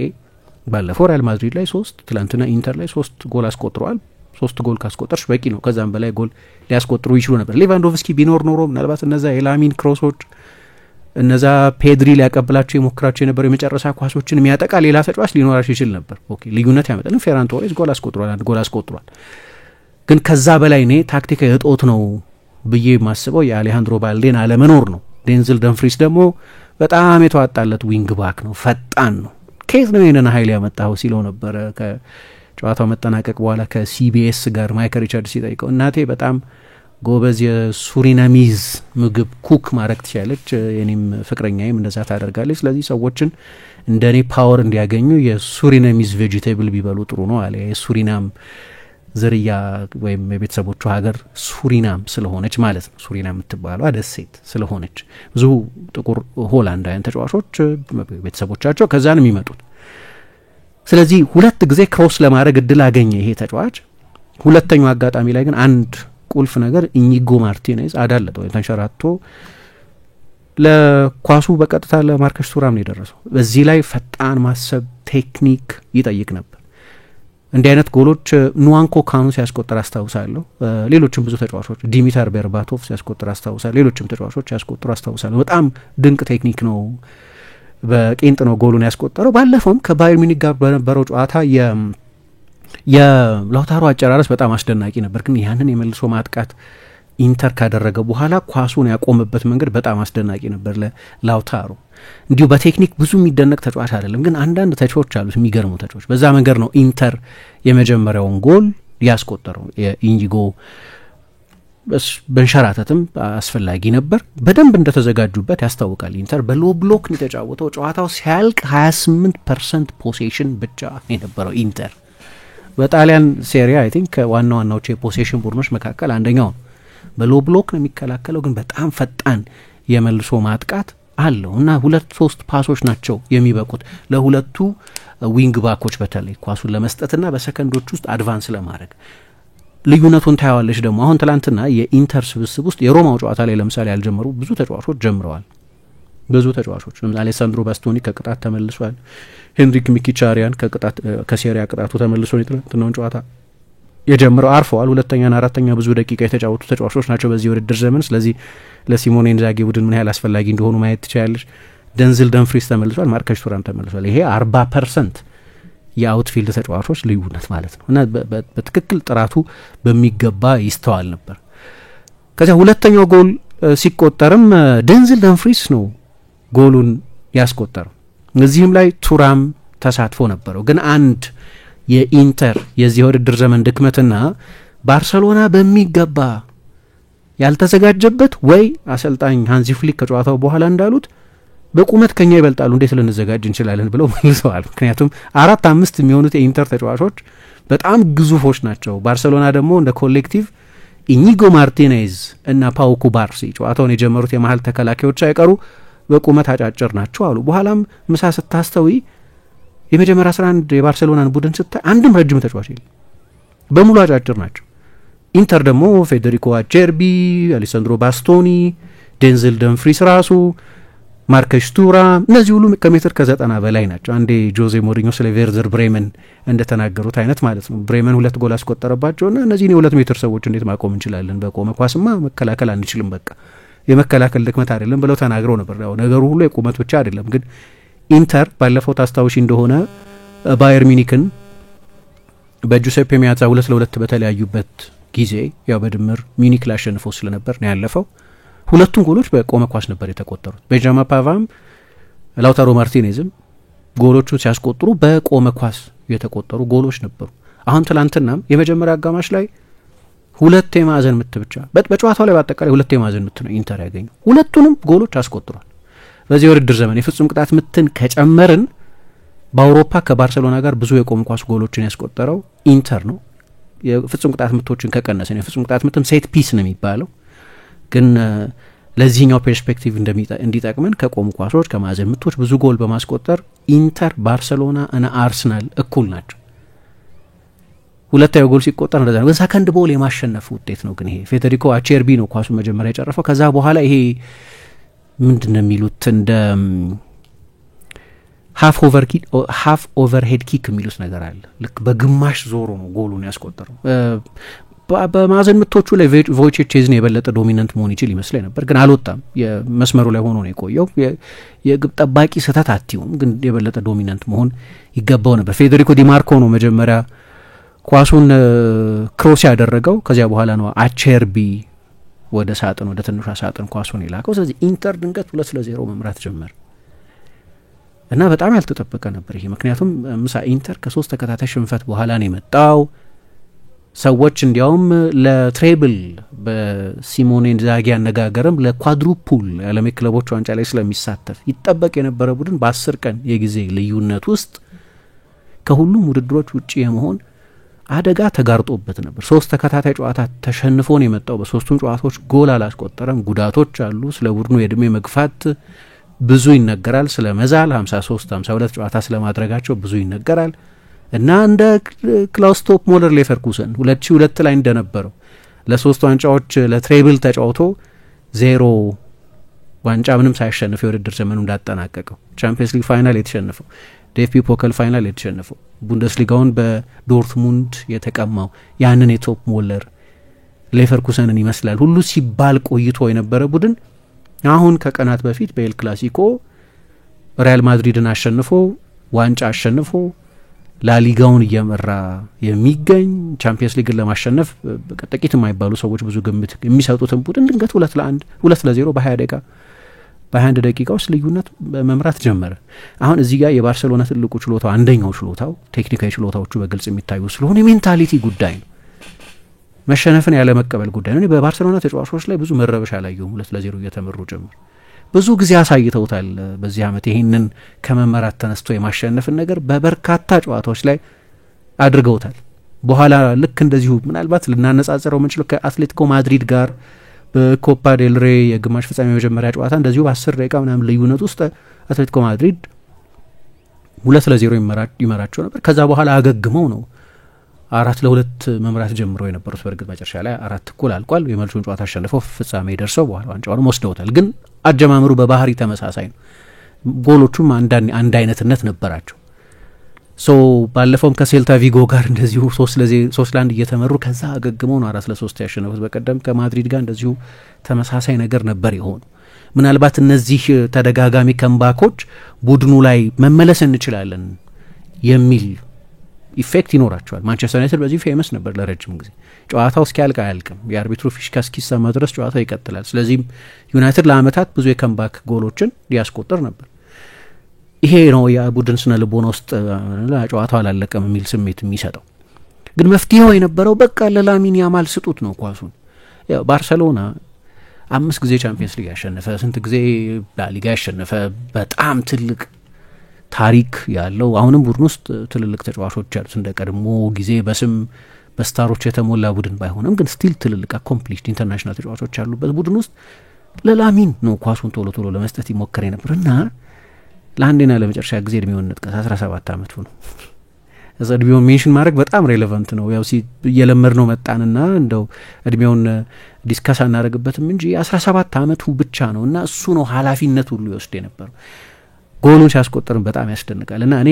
ባለፈው ሪያል ማድሪድ ላይ 3 ትላንትና ኢንተር ላይ 3 ጎል አስቆጥረዋል። 3 ጎል ካስቆጠርሽ በቂ ነው። ከዛም በላይ ጎል ሊያስቆጥሩ ይችሉ ነበር። ሌቫንዶቭስኪ ቢኖር ኖሮ ምናልባት እነዛ የላሚን ክሮሶች እነዛ ፔድሪ ሊያቀብላቸው የሞክራቸው የነበሩ የመጨረሻ ኳሶችን የሚያጠቃ ሌላ ተጫዋች ሊኖራቸው ይችል ነበር። ኦኬ ልዩነት ያመጣል። ፌራን ቶሬስ ጎል አስቆጥሯል፣ 1 ጎል አስቆጥሯል። ግን ከዛ በላይ እኔ ታክቲካዊ እጦት ነው ብዬ የማስበው የአሌሃንድሮ ባልዴን አለመኖር ነው። ዴንዝል ደምፍሪስ ደግሞ በጣም የተዋጣለት ዊንግ ባክ ነው፣ ፈጣን ነው። ከየት ነው ይህንን ኃይል ያመጣው ሲለው ነበረ ከጨዋታው መጠናቀቅ በኋላ ከሲቢኤስ ጋር ማይከል ሪቻርድ ሲጠይቀው። እናቴ በጣም ጎበዝ የሱሪናሚዝ ምግብ ኩክ ማድረግ ትችላለች፣ የኔም ፍቅረኛዬም እንደዛ ታደርጋለች። ስለዚህ ሰዎችን እንደኔ ፓወር እንዲያገኙ የሱሪናሚዝ ቬጂቴብል ቢበሉ ጥሩ ነው አለ። የሱሪናም ዝርያ ወይም የቤተሰቦቹ ሀገር ሱሪናም ስለሆነች ማለት ነው። ሱሪናም የምትባለው ደሴት ስለሆነች ብዙ ጥቁር ሆላንዳውያን ተጫዋቾች ቤተሰቦቻቸው ከዛ ነው የሚመጡት። ስለዚህ 2 ጊዜ ክሮስ ለማድረግ እድል አገኘ ይሄ ተጫዋች። ሁለተኛው አጋጣሚ ላይ ግን አንድ ቁልፍ ነገር ኢኒጎ ማርቲኔዝ አዳለጠው፣ ተንሸራቶ ለኳሱ በቀጥታ ለማርከስ ቱራም ነው የደረሰው። በዚህ ላይ ፈጣን ማሰብ ቴክኒክ ይጠይቅ ነበር። እንዲህ አይነት ጎሎች ኑዋንኮ ካኑ ሲያስቆጥር አስታውሳለሁ። ሌሎችም ብዙ ተጫዋቾች ዲሚታር ቤርባቶቭ ሲያስቆጥር አስታውሳለሁ። ሌሎችም ተጫዋቾች ሲያስቆጥሩ አስታውሳለሁ። በጣም ድንቅ ቴክኒክ ነው። በቄንጥ ነው ጎሉን ያስቆጠረው። ባለፈውም ከባየር ሚኒክ ጋር በነበረው ጨዋታ የላውታሮ አጨራረስ በጣም አስደናቂ ነበር። ግን ያንን የመልሶ ማጥቃት ኢንተር ካደረገ በኋላ ኳሱን ያቆመበት መንገድ በጣም አስደናቂ ነበር ለላውታሮ። እንዲሁ በቴክኒክ ብዙ የሚደነቅ ተጫዋች አይደለም፣ ግን አንዳንድ ተጫዋቾች አሉት የሚገርሙ ተጫዋች። በዛ መንገድ ነው ኢንተር የመጀመሪያውን ጎል ያስቆጠረው። የኢኒጎ በንሸራተትም አስፈላጊ ነበር። በደንብ እንደተዘጋጁበት ያስታውቃል። ኢንተር በሎ ብሎክ ነው የተጫወተው። ጨዋታው ሲያልቅ 28% ፖሴሽን ብቻ የነበረው ኢንተር በጣሊያን ሴሪያ አይ ቲንክ ዋና ዋናዎቹ የፖሴሽን ቡድኖች መካከል አንደኛው ነው። በሎ ብሎክ ነው የሚከላከለው፣ ግን በጣም ፈጣን የመልሶ ማጥቃት አለው እና 2-3 ፓሶች ናቸው የሚበቁት ለሁለቱ ዊንግ ባኮች በተለይ ኳሱን ለመስጠትና በሰከንዶች ውስጥ አድቫንስ ለማድረግ። ልዩነቱን ታያዋለች ደግሞ አሁን ትላንትና የኢንተር ስብስብ ውስጥ የሮማው ጨዋታ ላይ ለምሳሌ ያልጀመሩ ብዙ ተጫዋቾች ጀምረዋል። ብዙ ተጫዋቾች ለምሳሌ አሌሳንድሮ ባስቶኒ ከቅጣት ተመልሷል። ሄንሪክ ሚኪቻሪያን ከሴሪያ ቅጣቱ ተመልሶ የትናንትናውን ጨዋታ የጀምረው አርፈዋል። ሁለተኛና አራተኛ ብዙ ደቂቃ የተጫወቱ ተጫዋቾች ናቸው በዚህ ውድድር ዘመን። ስለዚህ ለሲሞኔ ኢንዛጊ ቡድን ምን ያህል አስፈላጊ እንደሆኑ ማየት ትችላለች። ደንዝል ደምፍሪስ ተመልሷል፣ ማርከስ ቱራም ተመልሷል። ይሄ 40% የአውትፊልድ ተጫዋቾች ልዩነት ማለት ነው እና በትክክል ጥራቱ በሚገባ ይስተዋል ነበር። ከዚያ ሁለተኛው ጎል ሲቆጠርም ደንዝል ደምፍሪስ ነው ጎሉን ያስቆጠረው። እዚህም ላይ ቱራም ተሳትፎ ነበረው። ግን አንድ የኢንተር የዚህ ውድድር ዘመን ድክመትና ባርሰሎና በሚገባ ያልተዘጋጀበት ወይ አሰልጣኝ ሃንዚ ፍሊክ ከጨዋታው በኋላ እንዳሉት በቁመት ከኛ ይበልጣሉ እንዴት ልንዘጋጅ እንችላለን ብለው መልሰዋል። ምክንያቱም 4-5 የሚሆኑት የኢንተር ተጫዋቾች በጣም ግዙፎች ናቸው። ባርሰሎና ደግሞ እንደ ኮሌክቲቭ ኢኒጎ ማርቲኔዝ እና ፓው ኩባርሲ ጨዋታውን የጀመሩት የመሀል ተከላካዮች ሳይቀሩ በቁመት አጫጭር ናቸው አሉ። በኋላም ምሳ ስታስተዊ የመጀመሪያ 11 የባርሴሎናን ቡድን ስታይ አንድም ረጅም ተጫዋች የለም፣ በሙሉ አጫጭር ናቸው። ኢንተር ደግሞ ፌዴሪኮ አቼርቢ፣ አሌሳንድሮ ባስቶኒ፣ ዴንዝል ደምፍሪስ ራሱ፣ ማርከስ ቱራ እነዚህ ሁሉ ከሜትር ከ90 በላይ ናቸው። አንዴ ጆዜ ሞሪኞ ስለ ቬርዘር ብሬመን እንደተናገሩት አይነት ማለት ነው። ብሬመን 2 ጎል አስቆጠረባቸውና እነዚህን የ2 ሜትር ሰዎች እንዴት ማቆም እንችላለን? በቆመ ኳስማ መከላከል አንችልም፣ በቃ የመከላከል ድክመት አይደለም ብለው ተናግረው ነበር። ያው ነገሩ ሁሉ የቁመት ብቻ አይደለም። ግን ኢንተር ባለፈው ታስታውሺ እንደሆነ ባየር ሚኒክን በጁሴፔ ሚያዛ 2-2 በተለያዩበት ጊዜ ያው በድምር ሚኒክ ላሸንፈው ስለነበር ነው ያለፈው። ሁለቱም ጎሎች በቆመ ኳስ ነበር የተቆጠሩት። ቤንጃሚን ፓቫም ላውታሮ ማርቲኔዝም ጎሎቹ ሲያስቆጥሩ በቆመ ኳስ የተቆጠሩ ጎሎች ነበሩ። አሁን ትላንትና የመጀመሪያ አጋማሽ ላይ ሁለት የማዕዘን ምት ብቻ በጨዋታው ላይ በአጠቃላይ ሁለት የማዕዘን ምት ነው ኢንተር ያገኘው። ሁለቱንም ጎሎች አስቆጥሯል። በዚህ የውድድር ዘመን የፍጹም ቅጣት ምትን ከጨመርን በአውሮፓ ከባርሴሎና ጋር ብዙ የቆሙ ኳስ ጎሎችን ያስቆጠረው ኢንተር ነው። የፍጹም ቅጣት ምቶችን ከቀነሰን የፍጹም ቅጣት ምትም ሴት ፒስ ነው የሚባለው፣ ግን ለዚህኛው ፐርስፔክቲቭ እንዲጠቅመን ከቆሙ ኳሶች ከማዕዘን ምቶች ብዙ ጎል በማስቆጠር ኢንተር፣ ባርሴሎና እና አርሰናል እኩል ናቸው። ሁለታዊ ጎል ሲቆጠር እንደዛ ነው። በሰከንድ ቦል የማሸነፍ ውጤት ነው። ግን ይሄ ፌዴሪኮ አቼርቢ ነው ኳሱ መጀመሪያ የጨረፈው። ከዛ በኋላ ይሄ ምንድነው የሚሉት እንደ ሃፍ ኦቨርሄድ ኪክ የሚሉት ነገር አለ። ልክ በግማሽ ዞሮ ነው ጎሉን ያስቆጠረው። በማዕዘን ምቶቹ ላይ ቮይቼክ ቼዝኒ የበለጠ ዶሚናንት መሆን ይችል ይመስለኝ ነበር፣ ግን አልወጣም። የመስመሩ ላይ ሆኖ ነው የቆየው። የግብ ጠባቂ ስህተት አትዩም፣ ግን የበለጠ ዶሚናንት መሆን ይገባው ነበር። ፌዴሪኮ ዲማርኮ ነው መጀመሪያ ኳሱን ክሮስ ያደረገው። ከዚያ በኋላ ነው አቼርቢ ወደ ሳጥን ወደ ትንሿ ሳጥን ኳሱን የላከው። ስለዚህ ኢንተር ድንገት 2-0 መምራት ጀመረ እና በጣም ያልተጠበቀ ነበር ይሄ። ምክንያቱም ምሳ ኢንተር ከ3 ተከታታይ ሽንፈት በኋላ ነው የመጣው። ሰዎች እንዲያውም ለትሬብል በሲሞኔ ኢንዛጊ አነጋገርም ለኳድሩፑል የዓለም ክለቦች ዋንጫ ላይ ስለሚሳተፍ ይጠበቅ የነበረ ቡድን በ10 ቀን የጊዜ ልዩነት ውስጥ ከሁሉም ውድድሮች ውጪ የመሆን አደጋ ተጋርጦበት ነበር። 3 ተከታታይ ጨዋታ ተሸንፎ ነው የመጣው። በሶስቱም ጨዋታዎች ጎል አላስቆጠረም። ጉዳቶች አሉ። ስለ ቡድኑ የእድሜ መግፋት ብዙ ይነገራል። ስለ መዛል 53-52 ጨዋታ ስለማድረጋቸው ብዙ ይነገራል እና እንደ ክላውስ ቶፕ ሞለር ሌቨርኩሰን 2002 ላይ እንደነበረው ለ3 ዋንጫዎች ለትሬብል ተጫውቶ 0 ዋንጫ ምንም ሳያሸንፍ የውድድር ዘመኑ እንዳጠናቀቀው፣ ቻምፒየንስ ሊግ ፋይናል የተሸነፈው፣ ዴፍቢ ፖከል ፋይናል የተሸነፈው፣ ቡንደስሊጋውን በዶርትሙንድ የተቀማው ያንን የቶፕ ሞለር ሌቨርኩሰንን ይመስላል ሁሉ ሲባል ቆይቶ የነበረ ቡድን አሁን ከቀናት በፊት በኤል ክላሲኮ ሪያል ማድሪድን አሸንፎ ዋንጫ አሸንፎ ላሊጋውን እየመራ የሚገኝ ቻምፒየንስ ሊግን ለማሸነፍ ጥቂት የማይባሉ ሰዎች ብዙ ግምት የሚሰጡትን ቡድን ድንገት 2-0 በ21 ደቂቃ ውስጥ ልዩነት መምራት ጀመረ። አሁን እዚህ ጋር የባርሴሎና ትልቁ ችሎታው አንደኛው ችሎታው ቴክኒካዊ ችሎታዎቹ በግልጽ የሚታዩ ስለሆነ የሜንታሊቲ ጉዳይ ነው፣ መሸነፍን ያለ መቀበል ጉዳይ ነው። በባርሴሎና ተጫዋቾች ላይ ብዙ መረበሻ አላየሁም። 2-0 እየተመሩ ጀምር ብዙ ጊዜ አሳይተውታል። በዚህ ዓመት ይሄንን ከመመራት ተነስቶ የማሸነፍን ነገር በበርካታ ጨዋታዎች ላይ አድርገውታል። በኋላ ልክ እንደዚሁ ምናልባት ልናነጻጽረው የምንችለው ከአትሌቲኮ ማድሪድ ጋር በኮፓ ዴል ሬ የግማሽ ፍጻሜ የመጀመሪያ ጨዋታ እንደዚሁ በ10 ደቂቃ ምናምን ልዩነት ውስጥ አትሌቲኮ ማድሪድ 2-0 ይመራቸው ነበር። ከዛ በኋላ አገግመው ነው 4-2 መምራት ጀምሮ የነበሩት። በእርግጥ መጨረሻ ላይ 4-1 አልቋል። የመልሱን ጨዋታ አሸንፈው ፍጻሜ ደርሰው በኋላ ዋንጫውን ወስደውታል። ግን አጀማመሩ በባህሪ ተመሳሳይ ነው። ጎሎቹም አንድ አይነትነት ነበራቸው። ባለፈውም ከሴልታ ቪጎ ጋር እንደዚሁ 3-1 እየተመሩ ከዛ አገግመው ነው 4-3 ያሸነፉት። በቀደም ከማድሪድ ጋር እንደዚሁ ተመሳሳይ ነገር ነበር የሆኑ። ምናልባት እነዚህ ተደጋጋሚ ከምባኮች ቡድኑ ላይ መመለስ እንችላለን የሚል ኢፌክት ይኖራቸዋል። ማንቸስተር ዩናይትድ በዚህ ፌመስ ነበር ለረጅም ጊዜ። ጨዋታው እስኪያልቅ አያልቅም፣ የአርቢትሩ ፊሽካ እስኪሰማ ድረስ ጨዋታው ይቀጥላል። ስለዚህም ዩናይትድ ለአመታት ብዙ የከምባክ ጎሎችን ሊያስቆጥር ነበር። ይሄ ነው የቡድን ስነ ልቦና ውስጥ ጨዋታው አላለቀም የሚል ስሜት የሚሰጠው። ግን መፍትሄው የነበረው በቃ ለላሚን ያማል ስጡት ነው ኳሱን። ያው ባርሴሎና 5 ጊዜ ቻምፒየንስ ሊግ ያሸነፈ፣ ስንት ጊዜ ላሊጋ ያሸነፈ በጣም ትልቅ ታሪክ ያለው አሁንም ቡድን ውስጥ ትልልቅ ተጫዋቾች ያሉት እንደ ቀድሞ ጊዜ በስም በስታሮች የተሞላ ቡድን ባይሆንም ግን ስቲል ትልልቅ አኮምፕሊሽድ ኢንተርናሽናል ተጫዋቾች ያሉበት ቡድን ውስጥ ለላሚን ነው ኳሱን ቶሎ ቶሎ ለመስጠት ይሞክር ነበር እና ለአንዴና ለመጨረሻ ጊዜ እድሜውን ነጥቀስ 17 ዓመቱ ነው። እዛ እድሜውን ሜንሽን ማድረግ በጣም ሬሌቫንት ነው። ያው እየለመድ ነው መጣንና እንደው እድሜውን ዲስከስ አናደርግበትም እንጂ 17 ዓመቱ ብቻ ነው እና እሱ ነው ኃላፊነት ሁሉ ይወስድ የነበረው። ጎሉን ሲያስቆጥርም በጣም ያስደንቃል እና እኔ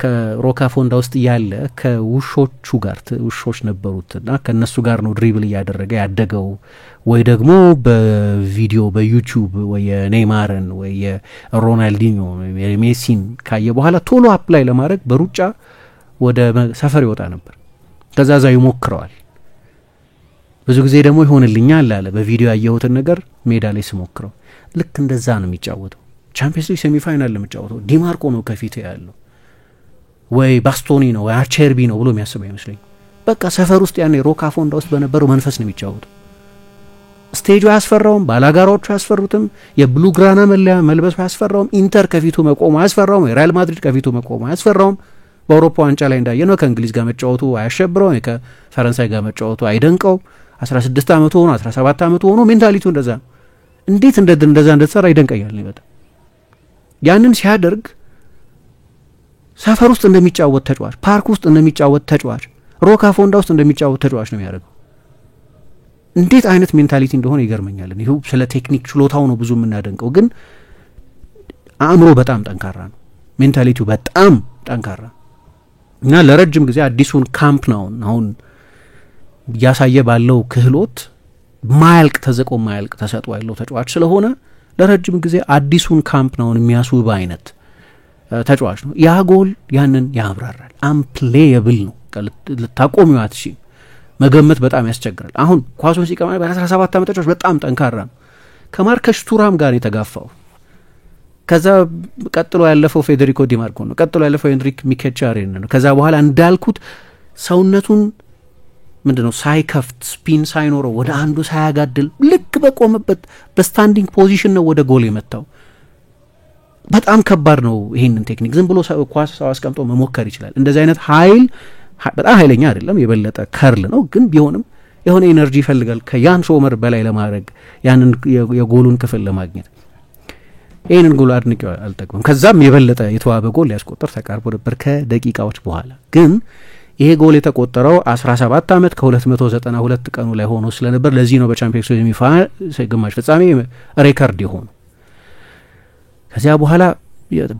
ከሮካ ፎንዳ ውስጥ ያለ ከውሾቹ ጋር ውሾች ነበሩትና ከነሱ ጋር ነው ድሪብል እያደረገ ያደገው ወይ ደግሞ በቪዲዮ በዩቲዩብ ወይ የኔይማርን ወይ የሮናልዲኞ የሜሲን ካየ በኋላ ቶሎ አፕላይ ለማድረግ በሩጫ ወደ ሰፈር ይወጣ ነበር። ከዛዛ ይሞክረዋል። ብዙ ጊዜ ደግሞ ይሆንልኛል አለ በቪዲዮ ያየሁትን ነገር ሜዳ ላይ ስሞክረው። ልክ እንደዛ ነው የሚጫወተው። ቻምፒየንስ ሊግ ሴሚፋይናል ለመጫወተው ዲማርኮ ነው ከፊት ያለው። ወይ ባስቶኒ ነው ወይ አቸርቢ ነው ብሎ የሚያስብ አይመስለኝ። በቃ ሰፈር ውስጥ ያኔ ሮካፎንዳ ውስጥ በነበረው መንፈስ ነው የሚጫወተው። ስቴጁ አያስፈራውም፣ ባላጋራዎቹ አያስፈሩትም፣ የብሉ ግራና መለያ መልበሱ አያስፈራውም፣ ኢንተር ከፊቱ መቆሙ አያስፈራውም፣ የሪያል ማድሪድ ከፊቱ መቆሙ አያስፈራውም። በአውሮፓ ዋንጫ ላይ እንዳየነው ከእንግሊዝ ጋር መጫወቱ አያሸብረውም፣ ከፈረንሳይ ጋር መጫወቱ አይደንቀው። 16 ዓመቱ ሆኖ 17 ዓመቱ ሆኖ ሜንታሊቲው እንደዛ ነው። እንዴት እንደዛ እንደተሰራ ይደንቀኛል ነው በጣም። ያንን ሲያደርግ ሰፈር ውስጥ እንደሚጫወት ተጫዋች፣ ፓርክ ውስጥ እንደሚጫወት ተጫዋች፣ ሮካፎንዳ ውስጥ እንደሚጫወት ተጫዋች ነው የሚያደርገው። እንዴት አይነት ሜንታሊቲ እንደሆነ ይገርመኛል። ይሄው ስለ ቴክኒክ ችሎታው ነው ብዙ የምናደንቀው፣ ግን አእምሮ በጣም ጠንካራ ነው። ሜንታሊቲው በጣም ጠንካራ እና ለረጅም ጊዜ አዲሱን ካምፕ ነው አሁን እያሳየ ባለው ክህሎት ማያልቅ ተዘቆ ማያልቅ ተሰጥኦ ያለው ተጫዋች ስለሆነ ለረጅም ጊዜ አዲሱን ካምፕ ነው የሚያስውብ አይነት ተጫዋች ነው። ያ ጎል ያንን ያብራራል። አንፕሌየብል ነው፣ ልታቆሚው አትችይም። መገመት በጣም ያስቸግራል። አሁን ኳሱን ሲቀማ በ17 ዓመት ተጫዋች በጣም ጠንካራ ነው። ከማርከስ ቱራም ጋር የተጋፋው ከዛ ቀጥሎ ያለፈው ፌዴሪኮ ዲማርኮ ነው። ቀጥሎ ያለፈው ሄንሪክ ሚኬቻሬን ነው። ከዛ በኋላ እንዳልኩት ሰውነቱን ምንድነው ሳይከፍት ስፒን ሳይኖረው ወደ አንዱ ሳያጋድል ልክ በቆመበት በስታንዲንግ ፖዚሽን ነው ወደ ጎል የመታው። በጣም ከባድ ነው። ይሄንን ቴክኒክ ዝም ብሎ ኳስ ሰው አስቀምጦ መሞከር ይችላል። እንደዚህ አይነት ኃይል በጣም ኃይለኛ አይደለም፣ የበለጠ ከርል ነው፣ ግን ቢሆንም የሆነ ኤነርጂ ይፈልጋል ከያን ሶመር በላይ ለማድረግ ያንን የጎሉን ክፍል ለማግኘት። ይህንን ጎል አድንቄው አልጠቅምም። ከዛም የበለጠ የተዋበ ጎል ሊያስቆጠር ተቃርቦ ነበር ከደቂቃዎች በኋላ። ግን ይሄ ጎል የተቆጠረው 17 ዓመት ከ292 ቀኑ ላይ ሆኖ ስለነበር ለዚህ ነው በቻምፒየንስ ሊግ ግማሽ ፍጻሜ ሬከርድ የሆኑ። ከዚያ በኋላ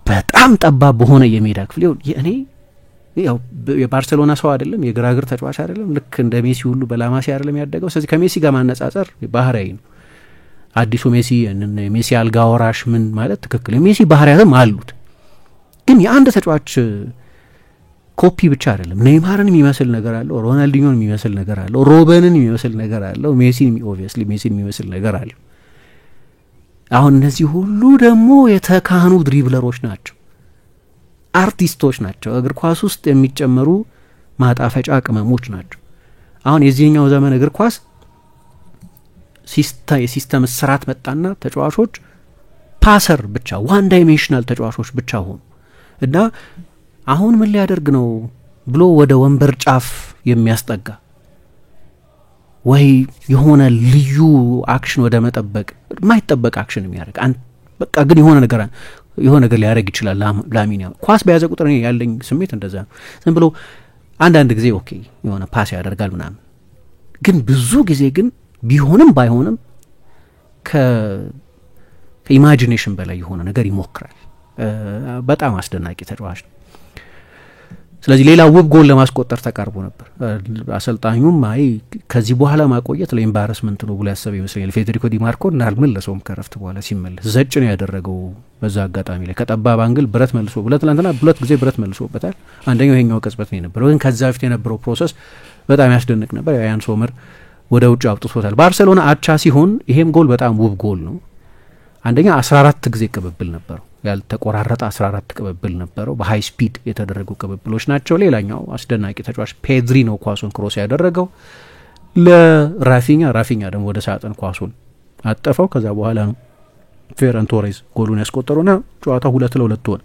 በጣም ጠባብ በሆነ የሜዳ ክፍል እኔ ያው የባርሴሎና ሰው አይደለም፣ የግራግር ተጫዋች አይደለም፣ ልክ እንደ ሜሲ ሁሉ በላማሲ አይደለም ያደገው። ስለዚህ ከሜሲ ጋር ማነጻጸር ባህሪያዊ ነው። አዲሱ ሜሲ ሜሲ አልጋ ወራሽ ምን ማለት ትክክል፣ ሜሲ ባህሪያትም አሉት። ግን የአንድ ተጫዋች ኮፒ ብቻ አይደለም። ኔይማርን የሚመስል ነገር አለው፣ ሮናልዲኞን የሚመስል ነገር አለው፣ ሮበንን የሚመስል ነገር አለው፣ ሜሲን ኦብቪየስሊ ሜሲን የሚመስል ነገር አለው። አሁን እነዚህ ሁሉ ደግሞ የተካኑ ድሪብለሮች ናቸው፣ አርቲስቶች ናቸው፣ እግር ኳስ ውስጥ የሚጨመሩ ማጣፈጫ ቅመሞች ናቸው። አሁን የዚህኛው ዘመን እግር ኳስ የሲስተም ስርዓት መጣና ተጫዋቾች ፓሰር ብቻ ዋን ዳይሜንሽናል ተጫዋቾች ብቻ ሆኑ እና አሁን ምን ሊያደርግ ነው ብሎ ወደ ወንበር ጫፍ የሚያስጠጋ ወይ የሆነ ልዩ አክሽን ወደ መጠበቅ የማይጠበቅ አክሽን የሚያደርግ በቃ ግን የሆነ ነገር ሊያደርግ ይችላል። ላሚን ኳስ በያዘ ቁጥር ያለኝ ስሜት እንደዛ ነው። ዝም ብሎ አንዳንድ ጊዜ ኦኬ የሆነ ፓስ ያደርጋል ምናምን፣ ግን ብዙ ጊዜ ግን ቢሆንም ባይሆንም ከኢማጂኔሽን በላይ የሆነ ነገር ይሞክራል። በጣም አስደናቂ ተጫዋች ነው። ስለዚህ ሌላ ውብ ጎል ለማስቆጠር ተቃርቦ ነበር። አሰልጣኙም አይ ከዚህ በኋላ ማቆየት ለኤምባረስመንት ነው ብሎ ያሰበ ይመስለኛል። ፌዴሪኮ ዲማርኮ አልመለሰውም ከረፍት በኋላ ሲመለስ ዘጭ ነው ያደረገው። በዛ አጋጣሚ ላይ ከጠባብ አንግል ብረት መልሶ ሁለት ጊዜ ብረት መልሶበታል። አንደኛው ይሄኛው ቅጽበት ነው የነበረው፣ ግን ከዛ በፊት የነበረው ፕሮሰስ በጣም ያስደንቅ ነበር። ያን ሶመር ወደ ውጭ አውጥቶታል። ባርሴሎና አቻ ሲሆን ይሄም ጎል በጣም ውብ ጎል ነው። አንደኛ 14 ጊዜ ቅብብል ነበረው፣ ያልተቆራረጠ 14 ቅብብል ነበረው። በሃይ ስፒድ የተደረጉ ቅብብሎች ናቸው። ሌላኛው አስደናቂ ተጫዋች ፔድሪ ነው ኳሱን ክሮስ ያደረገው ለራፊኛ ደግሞ ወደ ሳጥን ኳሱን አጠፈው። ከዛ በኋላ ነው ፌረን ቶሬዝ ጎሉን ያስቆጠሩና ጨዋታው 2-2 ሆነ።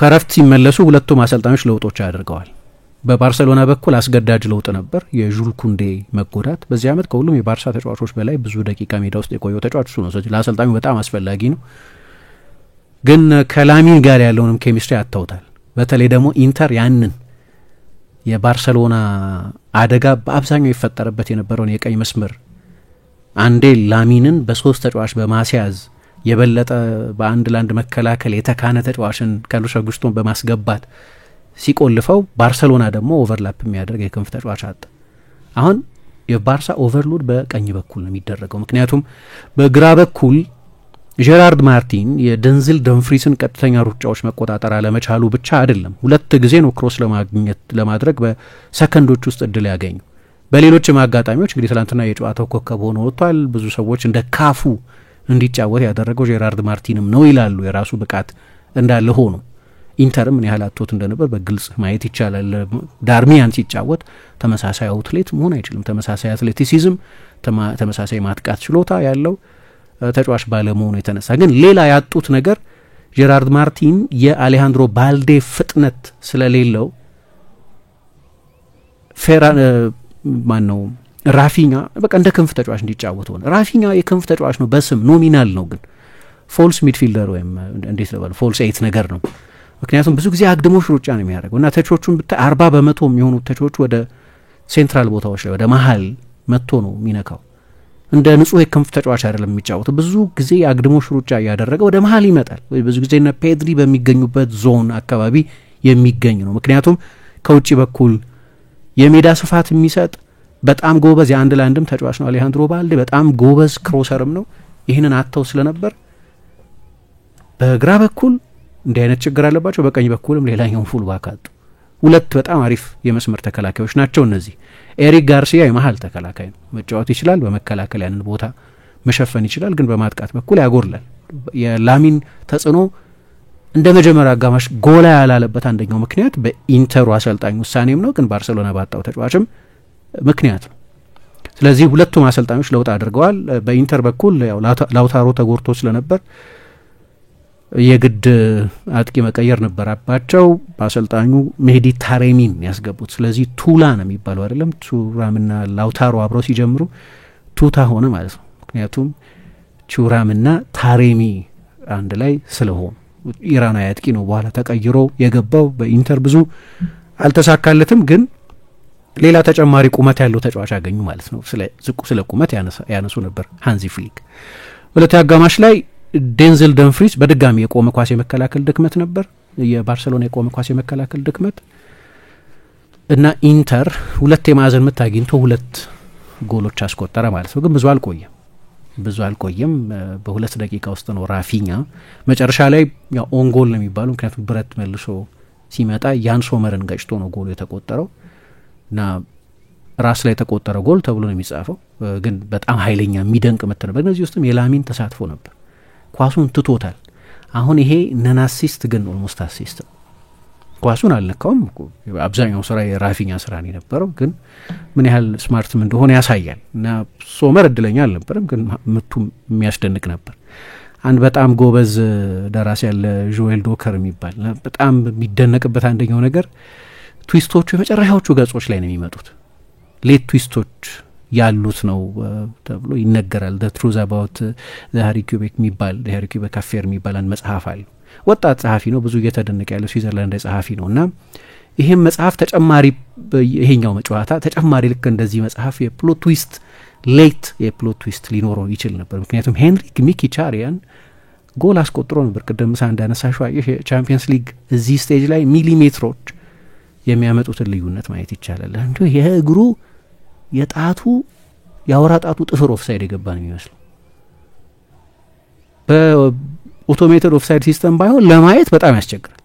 ከረፍት ሲመለሱ ሁለቱም አሰልጣኞች ለውጦች ያደርገዋል። በባርሴሎና በኩል አስገዳጅ ለውጥ ነበር፣ የዡል ኩንዴ መጎዳት። በዚህ ዓመት ከሁሉም የባርሳ ተጫዋቾች በላይ ብዙ ደቂቃ ሜዳ ውስጥ የቆየው ተጫዋች እሱ ነው። ስለዚህ ለአሰልጣኙ በጣም አስፈላጊ ነው። ግን ከላሚን ጋር ያለውንም ኬሚስትሪ አጥተውታል። በተለይ ደግሞ ኢንተር ያንን የባርሴሎና አደጋ በአብዛኛው ይፈጠረበት የነበረውን የቀኝ መስመር አንዴ ላሚንን በሶስት ተጫዋች በማስያዝ የበለጠ በአንድ ለአንድ መከላከል የተካነ ተጫዋችን ካርሎስ አውጉስቶን በማስገባት ሲቆልፈው ባርሴሎና ደግሞ ኦቨርላፕ የሚያደርግ የክንፍ ተጫዋች አጣ። አሁን የባርሳ ኦቨርሎድ በቀኝ በኩል ነው የሚደረገው። ምክንያቱም በግራ በኩል ጄራርድ ማርቲን የደንዝል ደንፍሪስን ቀጥተኛ ሩጫዎች መቆጣጠር አለመቻሉ ብቻ አይደለም፣ ሁለት ጊዜ ነው ክሮስ ለማድረግ በሰከንዶች ውስጥ እድል ያገኙ። በሌሎችም አጋጣሚዎች እንግዲህ ትላንትና የጨዋታው ኮከብ ሆኖ ወጥቷል። ብዙ ሰዎች እንደ ካፉ እንዲጫወት ያደረገው ጄራርድ ማርቲንም ነው ይላሉ። የራሱ ብቃት እንዳለ ሆኖ ኢንተርም ምን ያህል አጥቶት እንደነበር በግልጽ ማየት ይቻላል። ዳርሚያን ሲጫወት ተመሳሳይ አውትሌት መሆን አይችልም። ተመሳሳይ አትሌቲሲዝም፣ ተመሳሳይ ማጥቃት ችሎታ ያለው ተጫዋች ባለመሆኑ የተነሳ ግን ሌላ ያጡት ነገር ጄራርድ ማርቲን የአሌሃንድሮ ባልዴ ፍጥነት ስለሌለው ማነው ራፊኛ በቃ እንደ ክንፍ ተጫዋች እንዲጫወት ሆነ። ራፊኛ የክንፍ ተጫዋች ነው በስም ኖሚናል ነው፣ ግን ፎልስ ሚድፊልደር ወይም እንዴት ነው ፎልስ 8 ነገር ነው። ምክንያቱም ብዙ ጊዜ አግድሞሽ ሩጫ ነው የሚያደርገው እና ተቾቹን ብታይ 40% የሚሆኑ ተቾቹ ወደ ሴንትራል ቦታዎች ላይ ወደ መሀል መጥቶ ነው የሚነካው። እንደ ንጹህ የክንፍ ተጫዋች አይደለም የሚጫወተው። ብዙ ጊዜ አግድሞሽ ሩጫ እያደረገ ወደ መሀል ይመጣል። ብዙ ጊዜ እነ ፔድሪ በሚገኙበት ዞን አካባቢ የሚገኝ ነው። ምክንያቱም ከውጭ በኩል የሜዳ ስፋት የሚሰጥ በጣም ጎበዝ የአንድ ለአንድም ተጫዋች ነው አሌሃንድሮ ባልዴ። በጣም ጎበዝ ክሮሰርም ነው። ይህንን አጥተው ስለነበር በግራ በኩል እንዲህ አይነት ችግር አለባቸው። በቀኝ በኩልም ሌላኛውን ፉል ባክ አጡ። ሁለት በጣም አሪፍ የመስመር ተከላካዮች ናቸው እነዚህ። ኤሪክ ጋርሲያ የመሀል ተከላካይ ነው፣ መጫወት ይችላል። በመከላከል ያንን ቦታ መሸፈን ይችላል፣ ግን በማጥቃት በኩል ያጎርላል። የላሚን ተጽዕኖ እንደ መጀመሪያ አጋማሽ ጎላ ያላለበት አንደኛው ምክንያት በኢንተሩ አሰልጣኝ ውሳኔም ነው፣ ግን ባርሴሎና ባጣው ተጫዋችም ምክንያት ነው። ስለዚህ ሁለቱም አሰልጣኞች ለውጥ አድርገዋል። በኢንተር በኩል ያው ላውታሮ ተጎድቶ ስለነበር የግድ አጥቂ መቀየር ነበረባቸው። በአሰልጣኙ ሜህዲ ታሬሚን ያስገቡት። ስለዚህ ቱላ ነው የሚባለው አይደለም፣ ቱራምና ላውታሮ አብረው ሲጀምሩ ቱታ ሆነ ማለት ነው። ምክንያቱም ቱራምና ታሬሚ አንድ ላይ ስለሆኑ ኢራናዊ አጥቂ ነው በኋላ ተቀይሮ የገባው። በኢንተር ብዙ አልተሳካለትም፣ ግን ሌላ ተጨማሪ ቁመት ያለው ተጫዋች አገኙ ማለት ነው። ስለ ቁመት ያነሱ ነበር ሃንዚ ፍሊክ። ሁለተኛ አጋማሽ ላይ ዴንዝል ደንፍሪስ በድጋሚ የቆመ ኳስ የመከላከል ድክመት ነበር፣ የባርሴሎና የቆመ ኳስ የመከላከል ድክመት እና ኢንተር ሁለት የማዕዘን ምት አግኝቶ 2 ጎሎች አስቆጠረ ማለት ነው። ግን ብዙ አልቆየም። በ2 ደቂቃ ውስጥ ነው ራፊኛ መጨረሻ ላይ ያው ኦን ጎል ነው የሚባለው፣ ምክንያቱም ብረት መልሶ ሲመጣ ያን ሶመርን ገጭቶ ነው ጎሉ የተቆጠረው እና ራስ ላይ የተቆጠረ ጎል ተብሎ ነው የሚጻፈው። ግን በጣም ኃይለኛ የሚደንቅ ምት ነበር። በእነዚህ ውስጥም የላሚን ተሳትፎ ነበር። ኳሱን ትቶታል። አሁን ይሄ ነን አሲስት ግን ኦልሞስት አሲስት ነው። ኳሱን አልነካውም። አብዛኛው ስራ የራፊኛ ስራ ነው የነበረው፣ ግን ምን ያህል ስማርትም እንደሆነ ያሳያል። እና ሶመር እድለኛ አልነበረም፣ ግን ምቱ የሚያስደንቅ ነበር። አንድ በጣም ጎበዝ ደራሲ ያለ ጆኤል ዶከር የሚባል በጣም የሚደነቅበት አንደኛው ነገር ትዊስቶቹ የመጨረሻዎቹ ገጾች ላይ ነው የሚመጡት። ሌት ትዊስቶች ያሉት ነው ተብሎ ይነገራል። the truth about the Harry Quebec የሚባል Harry Quebec affair የሚባል አንድ መጽሐፍ አለ። ወጣት ጸሐፊ ነው፣ ብዙ እየተደነቀ ያለው ስዊዘርላንድ ጸሐፊ ነው። እና ይሄም መጽሐፍ ተጨማሪ ይሄኛው ጨዋታ ተጨማሪ ልክ እንደዚህ መጽሐፍ የፕሎት ትዊስት ሌት የፕሎት ትዊስት ሊኖረው ይችል ነበር። ምክንያቱም ሄንሪክ ሚኪቻሪያን ጎል አስቆጥሮ ነበር። ቅድም ምሳ እንዳነሳሽው የቻምፒየንስ ሊግ እዚህ ስቴጅ ላይ ሚሊሜትሮች የሚያመጡትን ልዩነት ማየት ይቻላል። እንዲሁ የእግሩ የጣቱ የአውራ ጣቱ ጥፍር ኦፍሳይድ የገባ ነው የሚመስለው። በኦቶሜትድ ኦፍሳይድ ሲስተም ባይሆን ለማየት በጣም ያስቸግራል።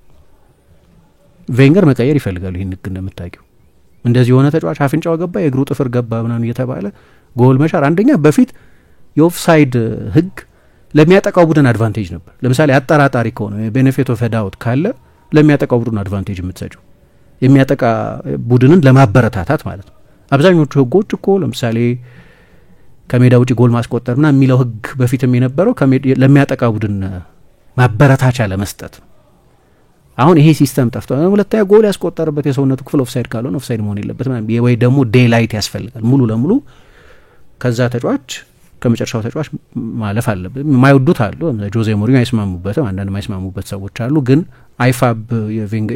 ቬንገር መቀየር ይፈልጋሉ። ይህን ህግ እንደምታውቂው እንደዚህ የሆነ ተጫዋች አፍንጫው ገባ የእግሩ ጥፍር ገባ ምናምን እየተባለ ጎል መሻር። አንደኛ በፊት የኦፍሳይድ ህግ ለሚያጠቃው ቡድን አድቫንቴጅ ነበር። ለምሳሌ አጠራጣሪ ከሆነ ቤኔፊት ኦፍ ዳውት ካለ ለሚያጠቃው ቡድን አድቫንቴጅ የምትሰጪው የሚያጠቃ ቡድንን ለማበረታታት ማለት ነው። አብዛኞቹ ህጎች እኮ ለምሳሌ ከሜዳ ውጪ ጎል ማስቆጠር ምናምን የሚለው ህግ በፊትም የነበረው ለሚያጠቃ ቡድን ማበረታቻ ለመስጠት። አሁን ይሄ ሲስተም ጠፍቷል። ሁለተኛ ጎል ያስቆጠረበት የሰውነቱ ክፍል ኦፍሳይድ ካልሆነ ኦፍሳይድ መሆን የለበትም ወይ ደግሞ ዴይላይት ያስፈልጋል። ሙሉ ለሙሉ ከዛ ተጫዋች ከመጨረሻው ተጫዋች ማለፍ አለበት። የማይወዱት አሉ፣ ጆዜ ሞሪኞ አይስማሙበትም፣ አንዳንድ የማይስማሙበት ሰዎች አሉ። ግን አይፋብ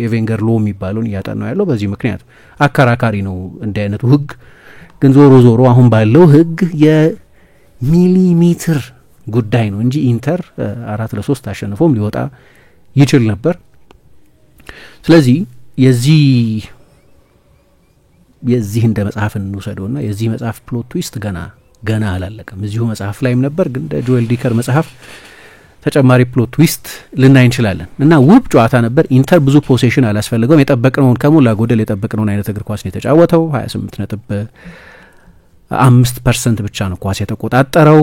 የቬንገር ሎ የሚባለውን እያጠናው ያለው በዚህ ምክንያት አከራካሪ ነው እንዲህ አይነቱ ህግ። ግን ዞሮ አሁን ባለው ህግ የሚሊሜትር ጉዳይ ነው እንጂ ኢንተር 4-3 አሸንፎም ሊወጣ ይችል ነበር። ስለዚህ የዚህ እንደ መጽሐፍ እንውሰደውና የዚህ መጽሐፍ ፕሎት ትዊስት ገና አላለቀም። እዚሁ መጽሐፍ ላይም ነበር፣ ግን እንደ ጆኤል ዲከር መጽሐፍ ተጨማሪ ፕሎት ትዊስት ልናይ እንችላለን። እና ውብ ጨዋታ ነበር። ኢንተር ብዙ ፖሴሽን አላስፈልገውም። የጠበቅነውን ከሞላ ጎደል የጠበቅነውን አይነት እግር ኳስ ነው የተጫወተው። 28.5% ብቻ ነው ኳስ የተቆጣጠረው።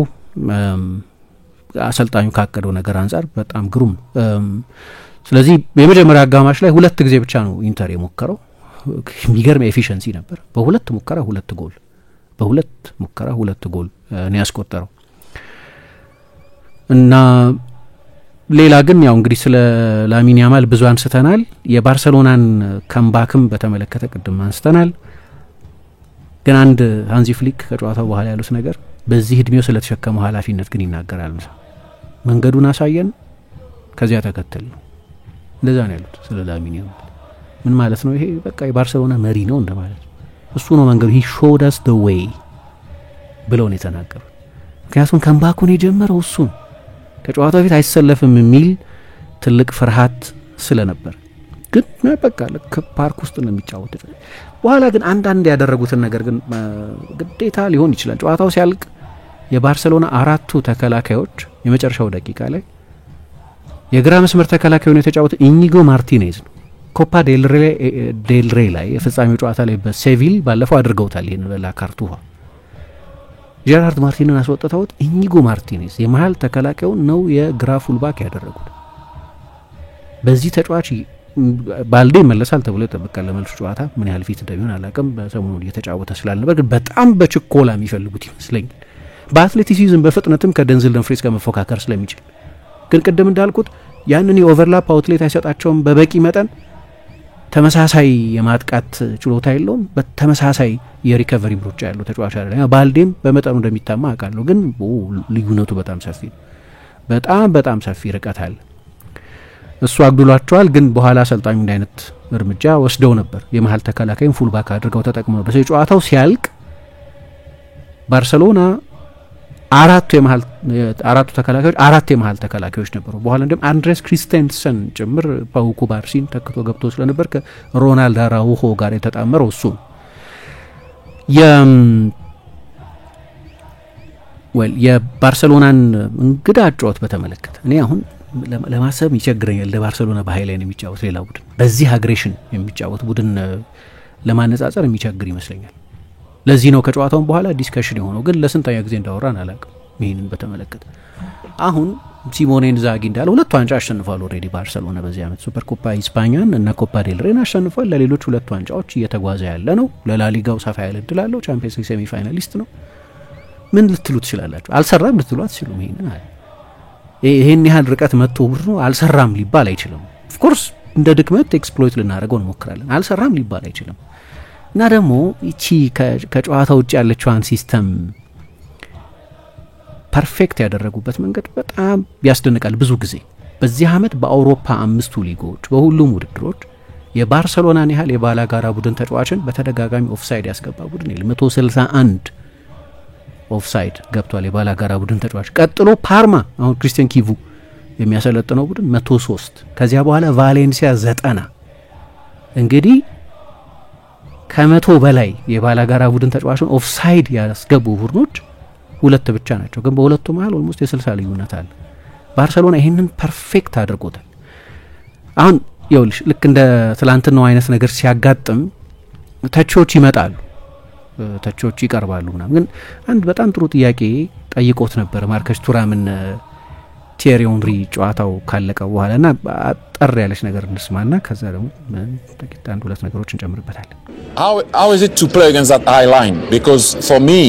አሰልጣኙ ካቀደው ነገር አንፃር በጣም ግሩም ነው። ስለዚህ የመጀመሪያ አጋማሽ ላይ 2 ጊዜ ብቻ ነው ኢንተር የሞከረው። የሚገርም ኤፊሽንሲ ነበር። በ2 ሙከራ 2 ጎል ነው ያስቆጠረው። እና ሌላ ግን ያው እንግዲህ ስለ ላሚን ያማል ብዙ አንስተናል። የባርሰሎናን ካምባክም በተመለከተ ቅድም አንስተናል። ግን አንድ ሃንዚ ፍሊክ ከጨዋታው በኋላ ያሉት ነገር በዚህ እድሜው ስለተሸከመው ኃላፊነት ግን ይናገራል። መንገዱን አሳየን ከዚያ ተከተል እንደዛ ነው ያሉት ስለ ላሚን ያማል። ምን ማለት ነው ይሄ? በቃ የባርሰሎና መሪ ነው እንደማለት። እሱ ነው መንገዱ he showed us the way ብለው ነው የተናገሩት። ምክንያቱም ካምባኩን የጀመረው እሱ ነው። ከጨዋታው በፊት አይሰለፍም የሚል ትልቅ ፍርሃት ስለነበር ግን በቃ ፓርክ ውስጥ ነው የሚጫወተው። በኋላ ግን አንዳንድ ያደረጉትን ነገር ግን ግዴታ ሊሆን ይችላል። ጨዋታው ሲያልቅ የባርሰሎና 4ቱ ተከላካዮች የመጨረሻው ደቂቃ ላይ የግራ መስመር ተከላካዩን የተጫወተ ኢኒጎ ማርቲኔዝ ነው። ኮፓ ዴል ሬ ላይ የፍጻሜው ጨዋታ ላይ በሴቪል ባለፈው አድርገውታል። ይሄን ለላካርቱዋ ጀራርድ ማርቲንን አስወጥተውት ኢኒጎ ማርቲኔዝ የመሃል ተከላካዩን ነው የግራ ፉልባክ ያደረጉት። በዚህ ተጫዋች ባልዴ መለሳል ተብሎ ተበቀለ መልሱ ጨዋታ ምን ያህል ፊት እንደሚሆን አላውቅም። በሰሞኑ እየተጫወተ ስላልነበር ግን በጣም በችኮላ የሚፈልጉት ይመስለኛል። በአትሌቲሲዝም በፍጥነትም ከደንዝል ደምፍሪስ ጋር መፎካከር ስለሚችል ግን ቅድም እንዳልኩት ያንን የኦቨርላፕ አውትሌት አይሰጣቸውም በበቂ መጠን። ተመሳሳይ የማጥቃት ችሎታ የለውም። በተመሳሳይ የሪከቨሪ ብሩጫ ያለው ተጫዋች አይደለም። ባልዴም በመጠኑ እንደሚታማ አውቃለሁ። ግን ልዩነቱ በጣም ሰፊ ነው። በጣም ሰፊ ርቀት አለ። እሱ አግዱሏቸዋል። ግን በኋላ አሰልጣኙ እንደ አይነት እርምጃ ወስደው ነበር። የመሃል ተከላካይን ፉልባክ አድርገው ተጠቅመው ነበር። ጨዋታው ሲያልቅ ባርሰሎና አራቱ የመሃል ተከላካዮች ነበሩ። በኋላ እንደም አንድሬስ ክሪስቴንሰን ጭምር ፓው ኩባርሲን ተክቶ ገብቶ ስለነበር ከሮናልድ አራውሆ ጋር የተጣመረው እሱ የባርሰሎናን እንግዳ ጨዋታ በተመለከተ እኔ አሁን ለማሰብ ይቸግረኛል። ለባርሰሎና በኃይል ላይ የሚጫወት ሌላ ቡድን በዚህ አግሬሽን የሚጫወት ቡድን ለማነጻጸር የሚቸግር ይመስለኛል። ለዚህ ነው ከጨዋታው በኋላ ዲስከሽን የሆነው። ግን ለስንተኛ ጊዜ እንዳወራን አላውቅም ይሄንን በተመለከተ። አሁን ሲሞኔ ኢንዛጊ እንዳለው 2 ዋንጫ አሸንፏል ኦሬዲ ባርሰሎና በዚህ አመት ሱፐር ኮፓ ኢስፓኛን እና ኮፓ ዴል ሬን አሸንፏል። ለሌሎች 2 ዋንጫዎች እየተጓዘ ያለ ነው። ለላሊጋው ሰፋ ያለ እድል አለው። ቻምፒየንስ ሊግ ሴሚ ፋይናሊስት ነው። ምን ልትሉ ትችላላችሁ? አልሰራም ልትሉ አትችሉም። ይሄን ያህል ርቀት መጥቶ ቡድኑ አልሰራም ሊባል አይችልም። ኦፍ ኮርስ እንደ ድክመት ኤክስፕሎይት ልናደርገው እንሞክራለን። አልሰራም ሊባል አይችልም። እና ደግሞ እቺ ከጨዋታ ውጭ ያለችዋን ሲስተም ፐርፌክት ያደረጉበት መንገድ በጣም ያስደንቃል። ብዙ ጊዜ በዚህ አመት በአውሮፓ 5ቱ ሊጎች በሁሉም ውድድሮች የባርሰሎናን ያህል የባላጋራ ቡድን ተጫዋችን በተደጋጋሚ ኦፍሳይድ ያስገባ ቡድን የለም። 161 ኦፍሳይድ ገብቷል የባላጋራ ቡድን ተጫዋች። ቀጥሎ ፓርማ አሁን ክሪስቲያን ኪቩ የሚያሰለጥነው ቡድን 103፣ ከዚያ በኋላ ቫሌንሲያ 90። እንግዲህ ከ100 በላይ የባላጋራ ቡድን ተጫዋችን ኦፍሳይድ ያስገቡ ቡድኖች 2 ብቻ ናቸው። ግን በሁለቱ መሀል ኦልሞስት የ60 ልዩነት አለ። ባርሰሎና ይሄንን ፐርፌክት አድርጎታል። አሁን ይኸውልሽ ልክ እንደ ትላንትናው አይነት ነገር ሲያጋጥም ተቾች ይመጣሉ፣ ተቾች ይቀርባሉ ምናምን። ግን አንድ በጣም ጥሩ ጥያቄ ጠይቆት ነበር ማርከስ ቱራምን ቲየሪ ኦንሪ ጨዋታው ካለቀ በኋላና አጠር ያለች ነገር እንስማና ከዛ ደግሞ ጥቂት አንድ 2 ነገሮች እንጨምርበታለን። How is it to play against that high line? Because for me,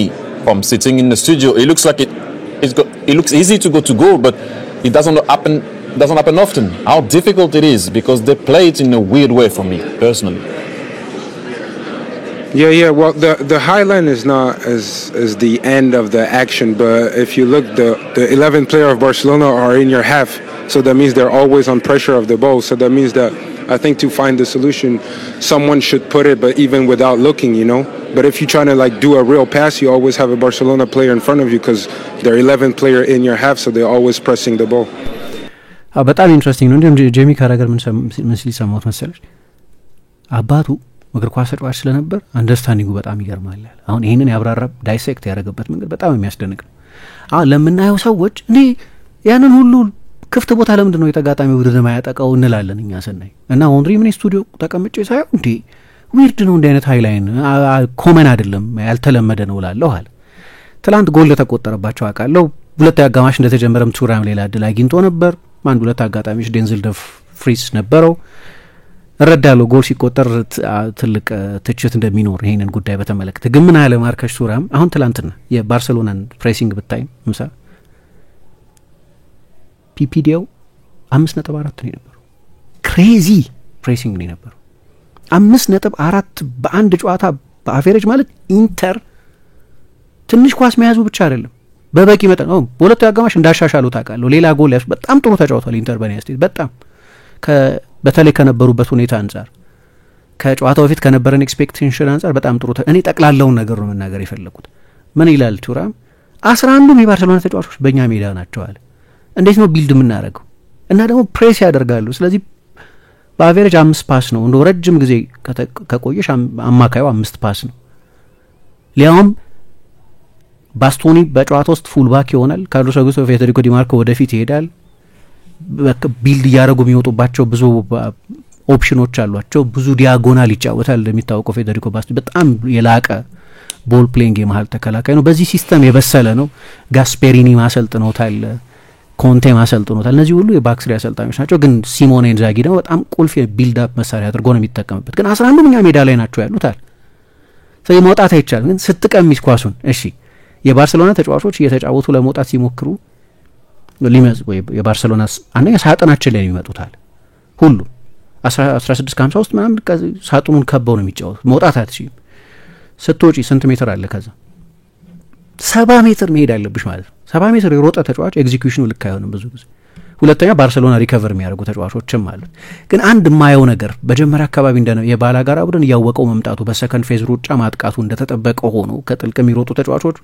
from sitting in the studio, it looks like it looks easy to go to goal, but it doesn't happen often. How difficult it is, because they play it in a weird way for me personally. Yeah. Well, the high line is not as the end of the action, but if you look, the 11th player of Barcelona are in your half, so that means they're always on pressure of the ball. So that means that I think to find the solution, someone should put it, but even without looking, you know. But if you're trying to like do a real pass, you always have a Barcelona player in front of you because they're 11th player in your half, so they're always pressing the ball. በጣም ኢንትረስቲንግ ነው። እንደም ጄሚ ካራገር ምን ሲሰማው መሰለሽ አባቱ እግር ኳስ ተጫዋች ስለነበር አንደርስታንዲንጉ በጣም ይገርማል። አሁን ይሄንን ያብራራ ዳይሴክት ያደረገበት መንገድ በጣም የሚያስደንቅ ነው። አሁን ለምናየው ሰዎች እንዴ ያንን ሁሉ ክፍት ቦታ ለምንድን ነው የተጋጣሚ ቡድን ማያጠቃው እንላለን እኛ ስናይ። እና ኦንሪ ምን ስቱዲዮ ተቀምጬ ሳይሆን እንዴ ዊርድ ነው እንደ አይነት ሃይላይን ኮመን አይደለም ያልተለመደ ነው እላለሁ አለ። ትላንት ጎል ተቆጠረባቸው አውቃለሁ። ሁለተኛ አጋማሽ እንደተጀመረም ቱራም ሌላ እድል አግኝቶ ነበር። አንድ ሁለት አጋጣሚዎች ዴንዝል ደ ፍሪስ ነበረው። እረዳለሁ ጎል ሲቆጠር ትልቅ ትችት እንደሚኖር ይሄንን ጉዳይ በተመለከተ ግን ምን አለ ማርከስ ቱራም አሁን ትላንትና የባርሴሎናን ፕሬሲንግ ብታይ ምሳ ፒፒዲው 5.4 ነው የነበረው። ክሬዚ ፕሬሲንግ ነው የነበረው 5.4 በአንድ ጨዋታ በአቬሬጅ ማለት ኢንተር ትንሽ ኳስ መያዙ ብቻ አይደለም በበቂ መጠን ነው። በሁለቱ አጋማሽ እንዳሻሻሉ ታውቃለሁ። ሌላ ጎል ያስ በጣም ጥሩ ተጫውቷል ኢንተር በኒያስቴት በጣም በተለይ ከነበሩበት ሁኔታ አንጻር ከጨዋታው በፊት ከነበረን ኤክስፔክቴሽን አንጻር በጣም ጥሩ እኔ ጠቅላላውን ነገር ነው መናገር የፈለኩት። ምን ይላል ቱራም 11ዱም የባርሴሎና ተጫዋቾች በእኛ ሜዳ ናቸው አለ። እንዴት ነው ቢልድ የምናደርገው እና ደግሞ ፕሬስ ያደርጋሉ። ስለዚህ በአቬሬጅ 5 ፓስ ነው እንደው ረጅም ጊዜ ከቆየሽ አማካዩ 5 ፓስ ነው። ሊያውም ባስቶኒ በጨዋታ ውስጥ ፉልባክ ይሆናል። ካርሎስ አውጉስቶ ፌዴሪኮ ዲማርኮ ወደፊት ይሄዳል። ቢልድ እያደረጉ የሚወጡባቸው ብዙ ኦፕሽኖች አሏቸው። ብዙ ዲያጎናል ይጫወታል። እንደሚታወቀው ፌዴሪኮ ባስቶኒ በጣም የላቀ ቦል ፕሌይንግ የመሀል ተከላካይ ነው። በዚህ ሲስተም የበሰለ ነው። ጋስፔሪኒ ማሰልጥኖታል፣ ኮንቴ ማሰልጥኖታል። እነዚህ ሁሉ የባክስሪ አሰልጣኞች ናቸው። ግን ሲሞኔ ኢንዛጊ ደግሞ በጣም ቁልፍ የቢልድ አፕ መሳሪያ አድርጎ ነው የሚጠቀምበት። ግን 11 እኛ ሜዳ ላይ ናቸው ያሉታል። ስለዚህ መውጣት አይቻልም። ግን ስትቀሚስ ኳሱን እሺ የባርሴሎና ተጫዋቾች እየተጫወቱ ለመውጣት ሲሞክሩ ሊመዝ ወይ የባርሴሎና አንደኛ ሳጥናችን ላይ የሚመጡታል ሁሉ 16 ከ53 ምናምን ሳጥኑን ከበው ነው የሚጫወቱት። መውጣት አትችይም። ስትወጪ ስንት ሜትር አለ? ከዛ 70 ሜትር መሄድ አለብሽ ማለት ነው። 70 ሜትር የሮጠ ተጫዋች ኤግዚኪዩሽኑ ልክ አይሆንም ብዙ ጊዜ። ሁለተኛ ባርሴሎና ሪከቨር የሚያደርጉ ተጫዋቾችም አሉ። ግን አንድ የማየው ነገር በመጀመሪያ አካባቢ እንደነው የባላጋራ ቡድን እያወቀው መምጣቱ በሰከንድ ፌዝ ሩጫ ማጥቃቱ እንደተጠበቀ ሆኖ ከጥልቅ የሚሮጡ ተጫዋቾች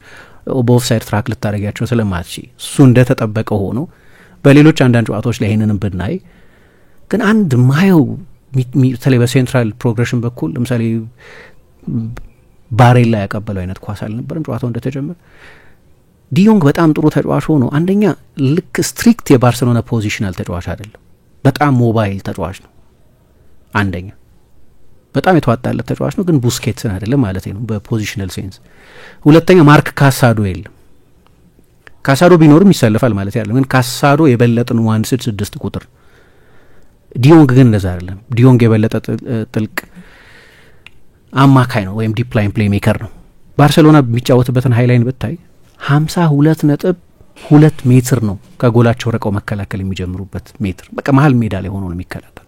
በኦፍሳይድ ትራክ ልታደርጊያቸው ስለማትች እሱ እንደተጠበቀ ሆኖ በሌሎች አንዳንድ ጨዋታዎች ላይ ይሄንንም ብናይ ግን አንድ ማየው በተለይ በሴንትራል ፕሮግሬሽን በኩል ለምሳሌ ባሬላ ያቀበለው አይነት ኳስ አልነበረም ጨዋታው እንደተጀመረ። ዲዮንግ በጣም ጥሩ ተጫዋች ሆኖ አንደኛ ልክ ስትሪክት የባርሴሎና ፖዚሽናል ተጫዋች አይደለም፣ በጣም ሞባይል ተጫዋች ነው። አንደኛ በጣም የተዋጣለት ተጫዋች ነው፣ ግን ቡስኬትስን አይደለም ማለት ነው በፖዚሽናል ሴንስ። ሁለተኛ ማርክ ካሳዶ የለም። ካሳዶ ቢኖርም ይሰለፋል ማለት አይደለም፣ ግን ካሳዶ የበለጠን 1/6 ቁጥር፣ ዲዮንግ ግን እንደዛ አይደለም። ዲዮንግ የበለጠ ጥልቅ አማካይ ነው ወይም ዲፕ ላይን ፕሌይ ሜከር ነው። ባርሴሎና የሚጫወትበትን ሃይላይን ብታይ 52.2 ሜትር ነው ከጎላቸው ረቀው መከላከል የሚጀምሩበት ሜትር። በቃ መሀል ሜዳ ላይ ሆኖ ነው የሚከላከሉ።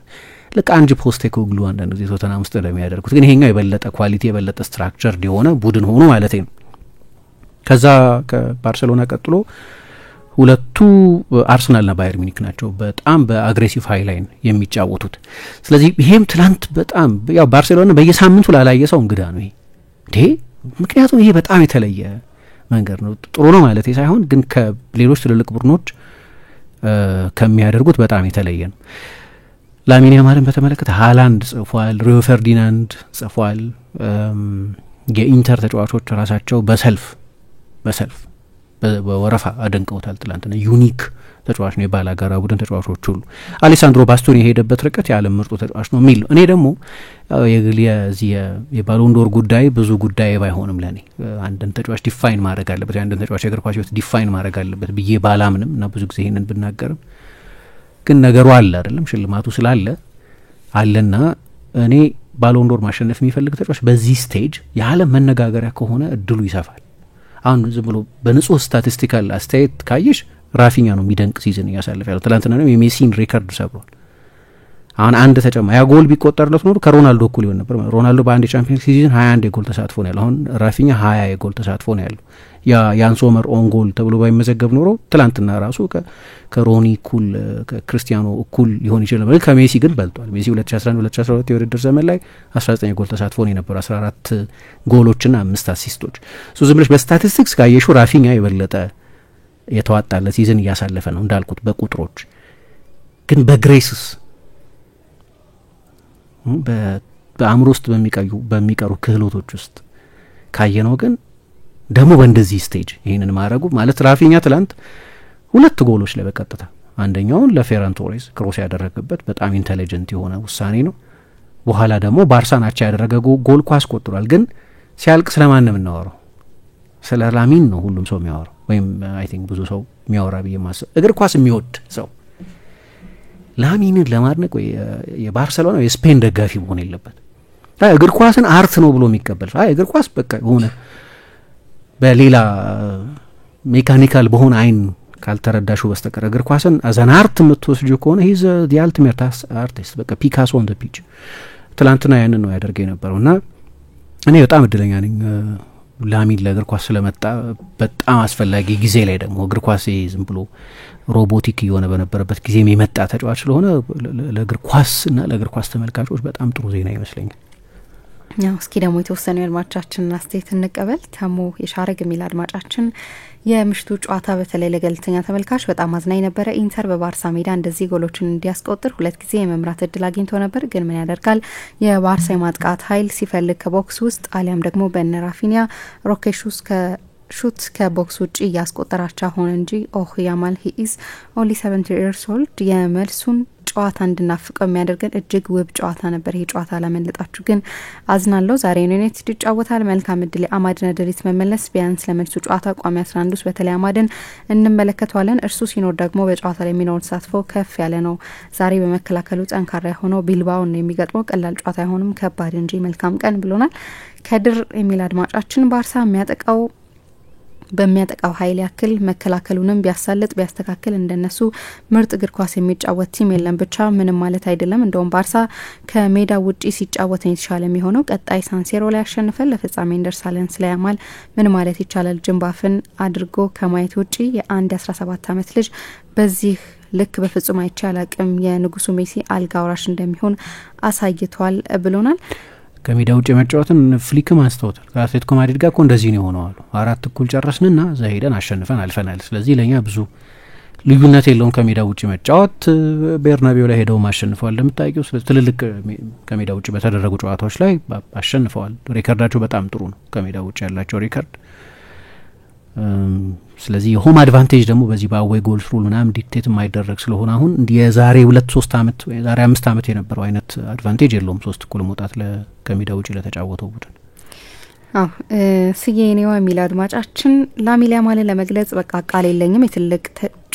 ልክ አንጅ ፖስቴኮግሉ አንዳንድ ጊዜ ቶተንሃም ውስጥ እንደሚያደርጉት፣ ግን ይሄኛው የበለጠ ኳሊቲ የበለጠ ስትራክቸርድ የሆነ ቡድን ሆኖ ማለት ነው። ከዛ ከባርሴሎና ቀጥሎ ሁለቱ አርሰናልና ባየር ሚኒክ ናቸው በጣም በአግሬሲቭ ሃይላይን የሚጫወቱት። ስለዚህ ይሄም ትላንት በጣም ያው ባርሴሎና በየሳምንቱ ላላየ ሰው እንግዳ ነው ይሄ ምክንያቱም ይሄ በጣም የተለየ መንገድ ነው። ጥሩ ነው ማለት ሳይሆን ግን ከሌሎች ትልልቅ ቡድኖች ከሚያደርጉት በጣም የተለየ ነው። ላሚን ያማልን በተመለከተ ሃላንድ ጽፏል፣ ሪዮ ፈርዲናንድ ጽፏል። የኢንተር ተጫዋቾች ራሳቸው በሰልፍ በወረፋ አደንቀውታል። ትላንትና ዩኒክ ተጫዋች ነው የባላጋራ ቡድን ተጫዋቾች ሁሉ። አሌሳንድሮ ባስቶኒ የሄደበት ርቀት የዓለም ምርጡ ተጫዋች ነው የሚል እኔ ደግሞ የባሎንዶር ጉዳይ ብዙ ጉዳይ ባይሆንም ለኔ አንድን ተጫዋች ዲፋይን ማድረግ አለበት፣ አንድን ተጫዋች የእግር ኳስ ሕይወት ዲፋይን ማድረግ አለበት ብዬ ባላምንም እና ብዙ ጊዜ ይሄንን ብናገርም ግን ነገሩ አለ አይደለም፣ ሽልማቱ ስላለ አለና እኔ ባሎንዶር ማሸነፍ የሚፈልግ ተጫዋች በዚህ ስቴጅ የዓለም መነጋገሪያ ከሆነ እድሉ ይሰፋል። አሁን ዝም ብሎ በንጹህ ስታቲስቲካል አስተያየት ካየሽ ራፊኛ ነው የሚደንቅ ሲዝን እያሳለፈ ያለው። ትላንትና ነው የሜሲን ሪከርድ ሰብሯል። አሁን አንድ ተጨማሪ ያ ጎል ቢቆጠርለት ኖሮ ከሮናልዶ እኩል ይሆን ነበር። ሮናልዶ በአንድ የቻምፒየንስ ሲዝን 21 የጎል ተሳትፎ ነው ያለው። አሁን ራፊኛ 20 የጎል ተሳትፎ ነው ያለው። ያን ሶመር ኦን ጎል ተብሎ ባይመዘገብ ኖሮ ትላንትና ራሱ ከሮኒ እኩል ከክርስቲያኖ እኩል ሊሆን ይችላል ማለት ከሜሲ ግን በልጧል። ሜሲ 2011-2012 የውድድር ዘመን ላይ 19 የጎል ተሳትፎ ነው የነበረው፣ 14 ጎሎችና 5 አሲስቶች። ዝም ብለሽ በስታቲስቲክስ ካየሹ ራፊኛ የበለጠ የተዋጣለት ሲዝን እያሳለፈ ነው እንዳልኩት በቁጥሮች። ግን በግሬስስ በአእምሮ ውስጥ በሚቀሩ ክህሎቶች ውስጥ ካየነው ግን ደግሞ በእንደዚህ ስቴጅ ይህንን ማድረጉ ማለት ራፊኛ ትላንት 2 ጎሎች ላይ በቀጥታ አንደኛውን ለፌራን ቶሬስ ክሮስ ያደረገበት በጣም ኢንቴሊጀንት የሆነ ውሳኔ ነው። በኋላ ደግሞ ባርሳን አቻ ያደረገ ጎል ኳስ ቆጥሯል። ግን ሲያልቅ ስለማን ነው የምናወራው? ስለ ላሚን ነው ሁሉም ሰው የሚያወራው። ወይም አይ ቲንክ ብዙ ሰው የሚያወራ ብዬ ማስብ እግር ኳስ የሚወድ ሰው ላሚንን ለማድነቅ ወይ የባርሰሎና የስፔን ደጋፊ መሆን የለበት። እግር ኳስን አርት ነው ብሎ የሚቀበል እግር ኳስ በቃ ሆነ በሌላ ሜካኒካል በሆነ አይን ካልተረዳሹ በስተቀር እግር ኳስን አዘን አርት የምትወስጂው ከሆነ ሂዝ ዲ አልቲሜት አርቲስት በቃ ፒካሶ ኦን ዘ ፒች። ትላንትና ያንን ነው ያደርገ የነበረውና እኔ በጣም እድለኛ ነኝ ላሚን ለእግር ኳስ ስለመጣ። በጣም አስፈላጊ ጊዜ ላይ ደግሞ እግር ኳስ ዝም ብሎ ሮቦቲክ እየሆነ በነበረበት ጊዜ የመጣ ተጫዋች ስለሆነ ለእግር ኳስ እና ለእግር ኳስ ተመልካቾች በጣም ጥሩ ዜና ይመስለኛል። ያው እስኪ ደግሞ የተወሰኑ አድማጮቻችንን አስተያየት እንቀበል። ተሞ የሻረግ የሚል አድማጫችን የምሽቱ ጨዋታ በተለይ ለገለልተኛ ተመልካች በጣም አዝናኝ ነበረ። ኢንተር በባርሳ ሜዳ እንደዚህ ጎሎችን እንዲያስቆጥር 2 ጊዜ የመምራት እድል አግኝቶ ነበር። ግን ምን ያደርጋል የባርሳ የማጥቃት ኃይል ሲፈልግ ከቦክስ ውስጥ አሊያም ደግሞ በነ ራፊኒያ ሮኬሹስ ሹት ከቦክስ ውጪ እያስቆጠራቸው ሆነ እንጂ ያማል ሂ ኢዝ ኦንሊ 70 years old የመልሱን ጨዋታ እንድናፍቀው የሚያደርገን እጅግ ውብ ጨዋታ ነበር። ይሄ ጨዋታ ለመለጣችሁ ግን አዝናለሁ። ዛሬ ዩናይትድ ይጫወታል። መልካም እድል አማድና ደሪት መመለስ ቢያንስ ለመልሱ ጨዋታ ቋሚ 11 ውስጥ በተለይ አማድን እንመለከተዋለን። እርሱ ሲኖር ደግሞ በጨዋታ ላይ የሚኖር ተሳትፎ ከፍ ያለ ነው። ዛሬ በመከላከሉ ጠንካራ የሆነው ቢልባኦ ነው የሚገጥመው። ቀላል ጨዋታ አይሆንም፣ ከባድ እንጂ መልካም ቀን ብሎናል። ከድር የሚል አድማጫችን ባርሳ በሚያጠቃው ኃይል ያክል መከላከሉንም ቢያሳልጥ ቢያስተካክል እንደነሱ ምርጥ እግር ኳስ የሚጫወት ቲም የለም። ብቻ ምንም ማለት አይደለም። እንደውም ባርሳ ከሜዳ ውጪ ሲጫወት ነው የተሻለ የሚሆነው። ቀጣይ ሳንሴሮ ላይ ያሸንፈን ለፍጻሜ እንደርሳለን። ስለያማል ምን ማለት ይቻላል? ጅንባፍን አድርጎ ከማየት ውጪ የአንድ 17 ዓመት ልጅ በዚህ ልክ በፍጹም አይቻል አቅም የንጉሱ ሜሲ አልጋ ወራሽ እንደሚሆን አሳይቷል ብሎናል። ከሜዳ ውጭ መጫወትን ፍሊክም አንስተውታል። ከአትሌቲኮ ማድሪድ ጋር እኮ እንደዚህ ነው የሆነው አሉ። 4 እኩል ጨረስንና እዛ ሄደን አሸንፈን አልፈናል። ስለዚህ ለእኛ ብዙ ልዩነት የለውም ከሜዳ ውጭ መጫወት። ቤርናቤው ላይ ሄደው አሸንፈዋል እንደምታውቂው። ትልልቅ ከሜዳ ውጭ በተደረጉ ጨዋታዎች ላይ አሸንፈዋል። ሬከርዳቸው በጣም ጥሩ ነው ከሜዳ ውጭ ያላቸው ሬከርድ። ስለዚህ የሆም አድቫንቴጅ ደግሞ በዚህ በአዌይ ጎልስ ሩል ምናምን ዲክቴት የማይደረግ ስለሆነ አሁን የዛሬ 2-3 ዓመት ወይ ዛሬ 5 ዓመት የነበረው አይነት አድቫንቴጅ የለውም 3 እኩል መውጣት ከሜዳ ውጭ ለተጫወተው ቡድን። ስዬኔዋ የሚል አድማጫችን ላሚን ያማልን ለመግለጽ በቃ ቃል የለኝም። የትልቅ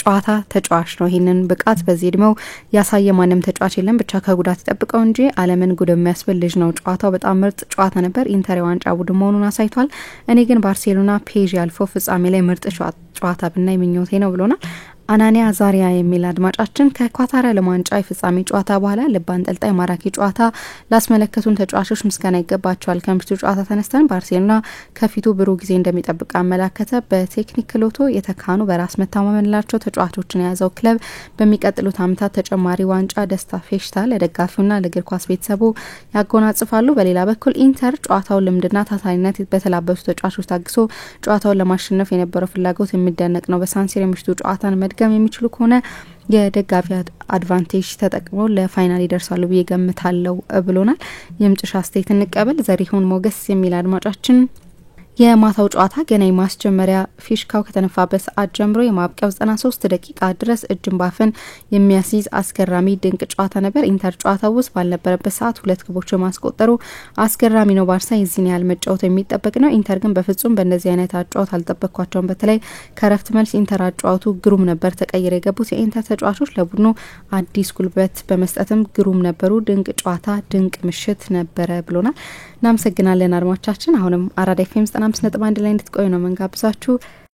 ጨዋታ ተጫዋች ነው። ይህንን ብቃት በዚህ እድሜው ያሳየ ማንም ተጫዋች የለም። ብቻ ከጉዳት ይጠብቀው እንጂ ዓለምን ጉድ የሚያስብል ልጅ ነው። ጨዋታው በጣም ምርጥ ጨዋታ ነበር። ኢንተር የዋንጫ ቡድን መሆኑን አሳይቷል። እኔ ግን ባርሴሎና ፔዥ አልፎ ፍጻሜ ላይ ምርጥ ጨዋታ ብናይ ምኞቴ ነው ብሎናል። አናኒያ ዛሪያ የሚል አድማጫችን ከኳታር ዓለም ዋንጫ የፍጻሜ ጨዋታ በኋላ ልብ አንጠልጣይ ማራኪ ጨዋታ ላስመለከቱን ተጫዋቾች ምስጋና ይገባቸዋል። ከምሽቱ ጨዋታ ተነስተን ባርሴሎና ከፊቱ ብሩህ ጊዜ እንደሚጠብቅ አመላከተ። በቴክኒክ ክሎቶ የተካኑ በራስ መተማመን ያላቸው ተጫዋቾችን የያዘው ክለብ በሚቀጥሉት ዓመታት ተጨማሪ ዋንጫ፣ ደስታ፣ ፌሽታ ለደጋፊውና ለእግር ኳስ ቤተሰቡ ያጎናጽፋሉ። በሌላ በኩል ኢንተር ጨዋታው ልምድና ታታሪነት በተላበሱ ተጫዋቾች ታግሶ ጨዋታውን ለማሸነፍ የነበረው ፍላጎት የሚደነቅ ነው። በሳንሲሮ የምሽቱ ጨዋታን መድገም የሚችሉ ከሆነ የደጋፊ አድቫንቴጅ ተጠቅመው ለፋይናል ይደርሳሉ ብዬ ገምታለሁ ብሎናል። የምጭሻ አስተያየት እንቀበል። ዘሪሁን ሞገስ የሚል አድማጫችን የማታው ጨዋታ ገና የማስጀመሪያ ፊሽካው ከተነፋበት ሰዓት ጀምሮ የማብቂያው 93 ደቂቃ ድረስ እጅን ባፍን የሚያስይዝ አስገራሚ ድንቅ ጨዋታ ነበር። ኢንተር ጨዋታው ውስጥ ባልነበረበት ሰዓት 2 ግቦች ማስቆጠሩ አስገራሚ ነው። ባርሳ የዚህን ያህል መጫወት የሚጠበቅ ነው። ኢንተር ግን በፍጹም በእንደዚህ አይነት አጫወት አልጠበቅኳቸውም። በተለይ ከረፍት መልስ ኢንተር አጫወቱ ግሩም ነበር። ተቀይረ የገቡት የኢንተር ተጫዋቾች ለቡድኑ አዲስ ጉልበት በመስጠትም ግሩም ነበሩ። ድንቅ ጨዋታ፣ ድንቅ ምሽት ነበረ ብሎናል። እናመሰግናለን አድማጮቻችን። አሁንም አራዳ ኤፍ ኤም 95.1 ላይ እንድትቆዩ ነው መንጋብዛችሁ።